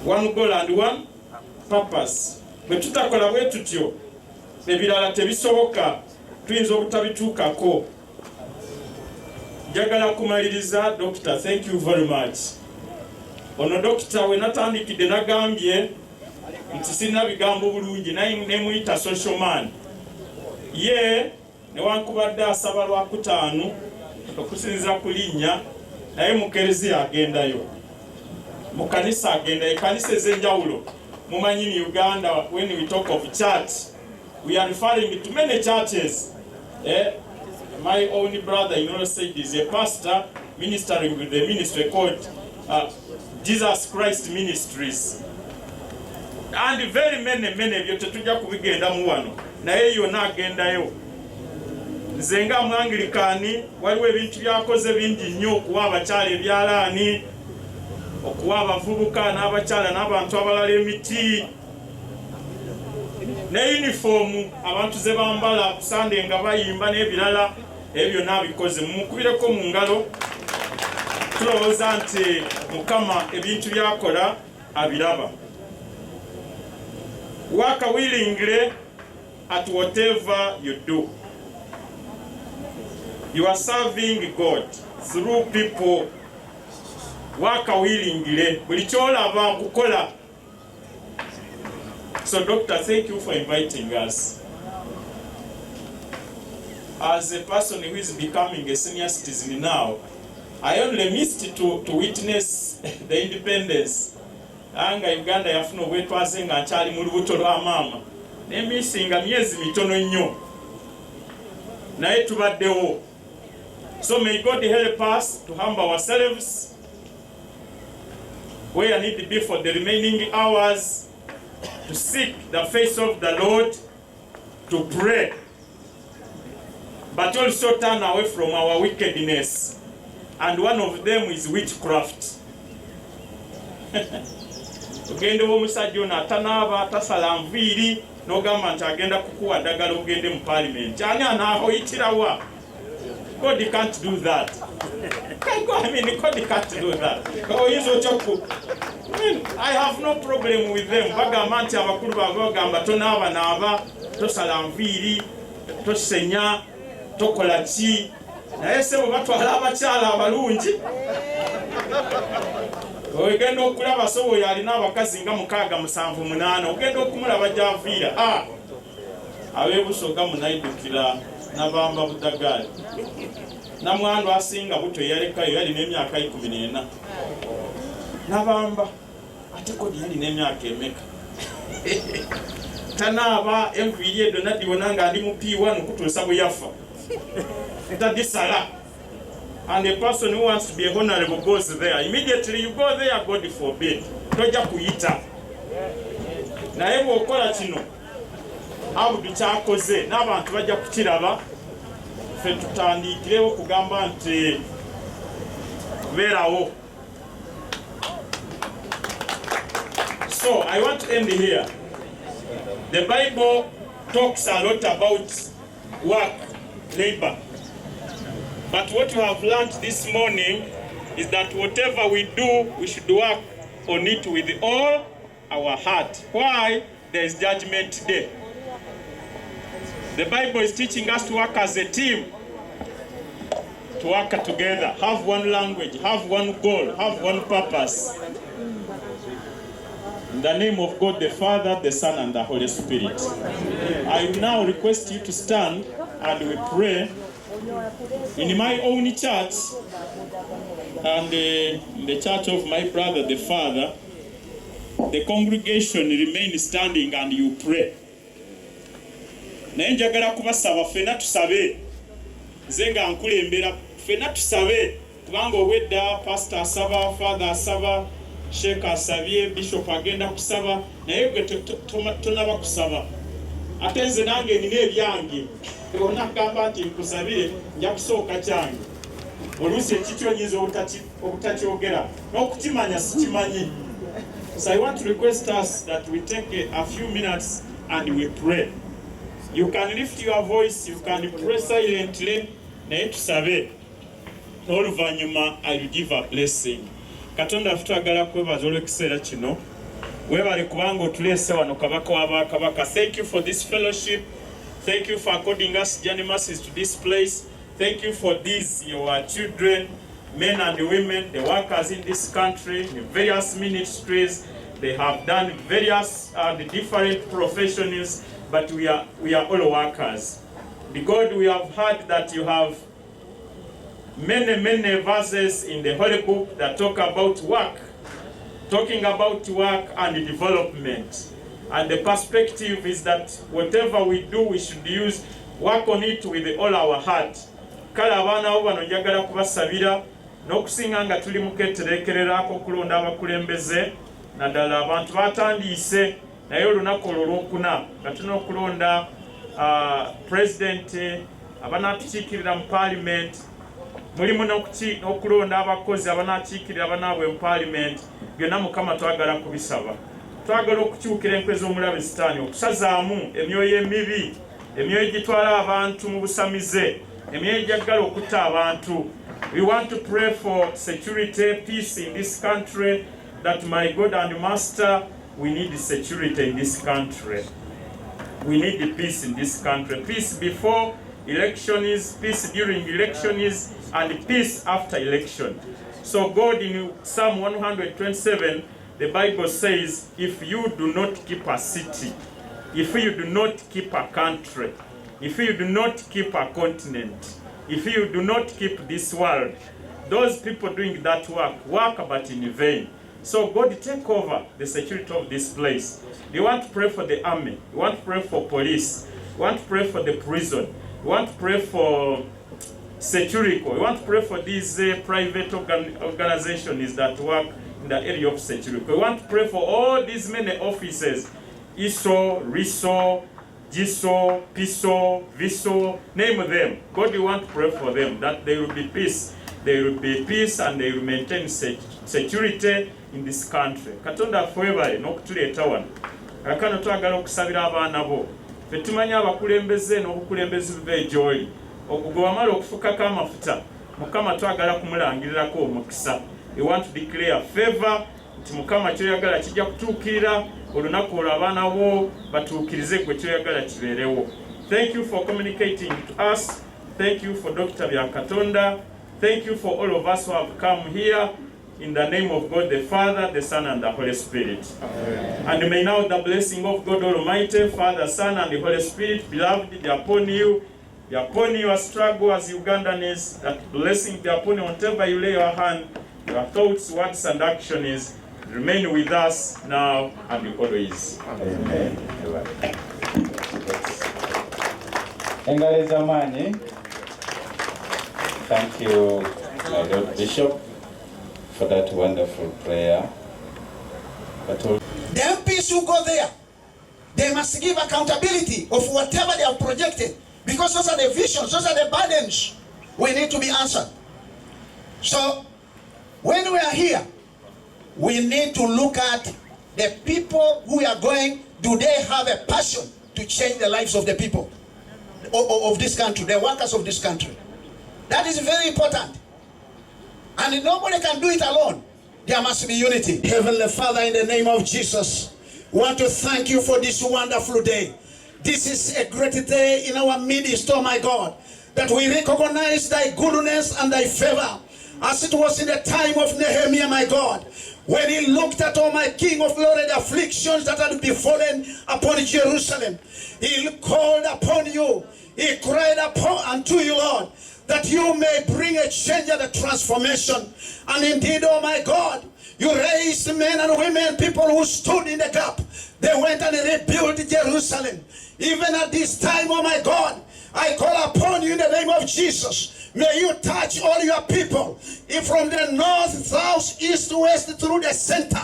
One goal and one purpose. Bwe tutakola bwe tutyo, ebirala tebisoboka, tuyinza obutabituukako. Njagala kumaliriza, Doctor, thank you very much. Ono Doctor we natandikidde nagambye nti sirina bigambo bulungi naye nemuyita social man. Ye newankubadde asaba lwakutaano okusinziira ku linnya, naye mu Kereziya agendayo, mu kanisa agendayo, kanisa ez'enjawulo. Mumanyi in Uganda, when we talk of church, we are referring to many churches. My only brother-in-law said is a pastor ministering with the ministry called Jesus Christ Ministries. And very many byo tetujja kubigenda mu wano naye yonna agendayo. Nze nga Mwangirikaani waliwo ebintu byakoze bingi nnyo okuwa abakyala ebyalaani, okuwa abavubuka n'abakyala n'abantu abalala emiti ne uniform abantu ze bambala ku Sunday nga bayimba n'ebirala ebyo n'abikoze. Mumukubireko mu ngalo, tulowooza nti Mukama ebintu byakola abiraba. Work willingly at whatever you do. You are serving God through people. Work willingly. Buli kyolaba kukola. So Doctor, thank you for inviting us. As a person who is becoming a senior citizen now, I only missed to witness the independence. Anga Uganda yafuna obwetwaze nga nkyali mu lubuto lwa maama. Nemisinga myezi mitono nnyo. Naye tubaddewo. So may God help us to humble ourselves where I need to be for the remaining hours, to seek the face of the Lord, to pray, but also turn away from our wickedness. And one of them is witchcraft. Ugende w'omusajja ono atanaaba atasala nviiri n'ogamba nti agenda kukuwa ddagala ogende mu parliament. Ani anaahoyitirawa? God can't do that. I mean, God can't do that. I have no problem with them. Bagamba nti abakulu baabwe bagamba tonaaba naaba, tosala nviiri, tosenya, tokola ki. Naye sebo batwala abakyala abalungi. Ogenda okulaba sobo yalina abakazi nga 6-7-8 ogenda okumulaba gy'aviira. Ab'ebusoga munaidukira n'abamba Budagaali. Namwandu asinga buto yalekayo yalina emyaka 14. N'abamba ate kodi yalina emyaka emeka. Tanaaba enviiri edo nadiwona nga ali mu P1 kutuusa bwe yafa. Tadisala. And the person who wants to be honorable goes there. Immediately you go there, God forbid. Toja kuyita. Naye bw'okola kino, Abudu kyakoze n'abantu bajja kukiraba, ffe tutandiikirewo kugamba nti beerawo. So I want to end here. The Bible talks a lot about work, labor. But what you have learned this morning is that whatever we do, we should work on it with all our heart. Why? There is Judgment Day. The Bible is teaching us to work as a team, to work together, have one language, have one goal, have one purpose. In the name of God the Father, the Son, and the Holy Spirit. I will now request you to stand and we pray. In my own church and in the church of my brother, the father, the congregation remain standing and you pray. Naye njagala kubasaba ffenna tusabe. Nze nga nkulembera ffenna tusabe. Kubanga obwedda pastor asaba, father asaba, sheikh asabye, bishop agenda kusaba, naye gwe tonaba kusaba. Ate nze nange nina ebyange. Ona kugamba nti nkusabire nja kusooka kyange. Oluusi ekityo nyinza obutakyogera n'okukimanya sikimanyi. So I want to request us that we take a few minutes and we pray. You can lift your voice, you can pray silently, naye tusabe. N'oluvannyuma I will give a blessing. Katonda tutagala kwebaza olw'ekiseera kino. Webale kubanga otuleese wano kabaka w'abakabaka. Thank you for this fellowship. Thank you for according us journey mercies to this place. Thank you for these, your children, men and women, the workers in this country, in various ministries. They have done various and different professions, but we are all workers. Because we have heard that you have many verses in the Holy Book that talk about work, talking about work and development. And the perspective is that whatever we do, we should work on it with all our heart. kale abaana bo bano njagala kubasabira n'okusinga nga tuli mu keetereekererako okulonda abakulembeze naddala abantu batandiise naye olunaku olwo olwokuna nga tulina okulonda pulezidenti abanatukiikirira mu paalimenti mulimu n'okulonda abakozi abanatukiikirira abanaabwe mu paalimenti byonna mukama twagala kubisaba twagala okukyukira enkwe z'omulabe sitaani okusazaamu emyoyo emibi emyoyo gitwala abantu mu busamize emyoyo gyagala okutta abantu. We want to pray for security, peace in this country, that my God and Master, we need security in this country. We need peace in this country. Peace before election is, peace during election is, and peace after election. So God in Psalm 127, the Bible says, if you do not keep a city, if you do not keep a country, if you do not keep a continent, if you do not keep this world, those people doing that work but in vain. So God, take over the security of this place. We want to pray for the army. We want to pray for police. We want to pray for the prison. We want to pray for security. We want to pray for these private organizations that work in the area of security. We want to pray for all these many offices, ISO, RISO, GISO, PISO, VISO, name them. God, we want to pray for them, that there will be peace. There will be peace and they will maintain security in this country. Katonda forever n'okutuleeta wano. Kakano twagala okusabira abaana bo. Ffe tumanyi abakulembeze n'obukulembeze buve gy'oli. Ogwo wamala okufukako amafuta. Mukama twagala kumulangirirako omukisa. We want to declare favor. Nti Mukama kyoyagala kijja kutuukirira olunaku olwo abaana bo batuukirize gwe kyoyagala kibeerewo. Thank you for communicating to us. Thank you for Dr. Byakatonda. Thank you for all of us who have come here in the name of God the Father, the Son, and the Holy Spirit. Amen. And may now the blessing of God Almighty, Father, Son, and the Holy Spirit, beloved, be upon you, be upon your struggle as Ugandanese, that blessing be upon you whenever you lay your hand, your thoughts, words, and actions. Remain with us now and always. Amen. Engalo ez'amaanyi. Thank you, my Lord Bishop, for that wonderful prayer. The MPs who go there, they must give accountability of whatever they have projected, because those are the visions, those are the burdens we need to be answered. So, when we are here, we need to look at the people who are going, do they have a passion to change the lives of the people of this country, the workers of this country? That is very important. And nobody can do it alone. There must be unity. Heavenly Father, in the name of Jesus, we want to thank you for this wonderful day. This is a great day in our midst, oh my God, that we recognize thy goodness and thy favor, as it was in the time of Nehemiah, my God, when he looked at, oh my King of glory, the afflictions that had befallen upon Jerusalem. He called upon you. He cried unto you, Lord, that you may bring a change and a transformation. And indeed, oh my God, you raised men and women, people who stood in the gap. They went and rebuilt Jerusalem. Even at this time, oh my God, I call upon you in the name of Jesus. May you touch all your people, if from the north, south, east, west, through the center.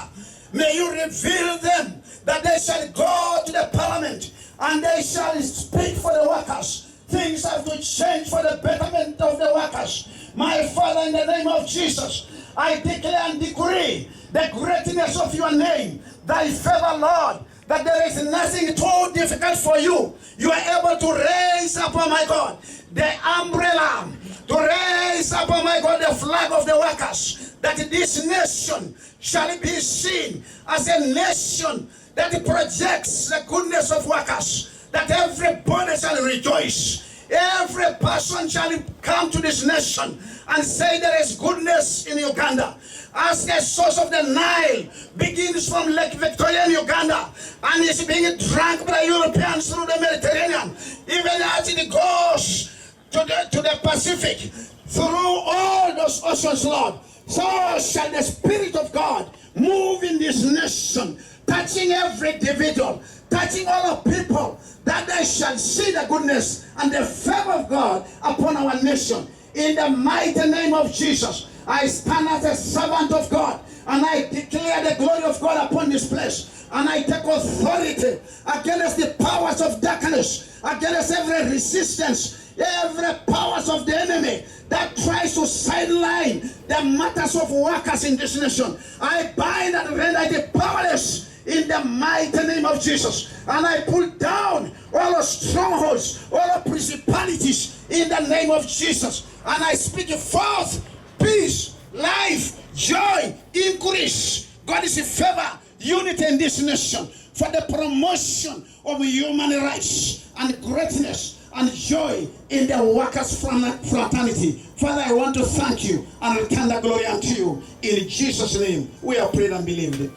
May you reveal them, that they shall go to the parliament and they shall speak for the workers. Things have to change for the betterment of the workers. My Father, in the name of Jesus, I declare and decree the greatness of your name, thy favor, Lord, that there is nothing too difficult for you. You are able to raise up, oh my God, the umbrella, to raise up, oh my God, the flag of the workers, that this nation shall be seen as a nation that projects the goodness of workers, that everybody shall rejoice. Every person shall come to this nation and say there is goodness in Uganda. As the source of the Nile begins from Lake Victoria in Uganda and is being drunk by Europeans through the Mediterranean, even as it goes to the Pacific, through all those oceans, Lord, so shall the Spirit of God move in this nation, touching every individual, touching all of people, that they shall see the goodness and the favor of God upon our nation. In the mighty name of Jesus, I stand as a servant of God, and I declare the glory of God upon this place. And I take authority against the powers of darkness, against every resistance, every powers of the enemy that tries to sideline the matters of workers in this nation. I bind and render it powerless in the mighty name of Jesus. And I pull down all the strongholds, all the principalities in the name of Jesus. And I speak forth peace, life, joy, increase. God is in favor, unity in this nation for the promotion of human rights and greatness and joy in the workers' fraternity. Father, I want to thank you and return the glory unto you. In Jesus' name, we are prayed and believed.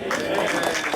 Amen. Amen.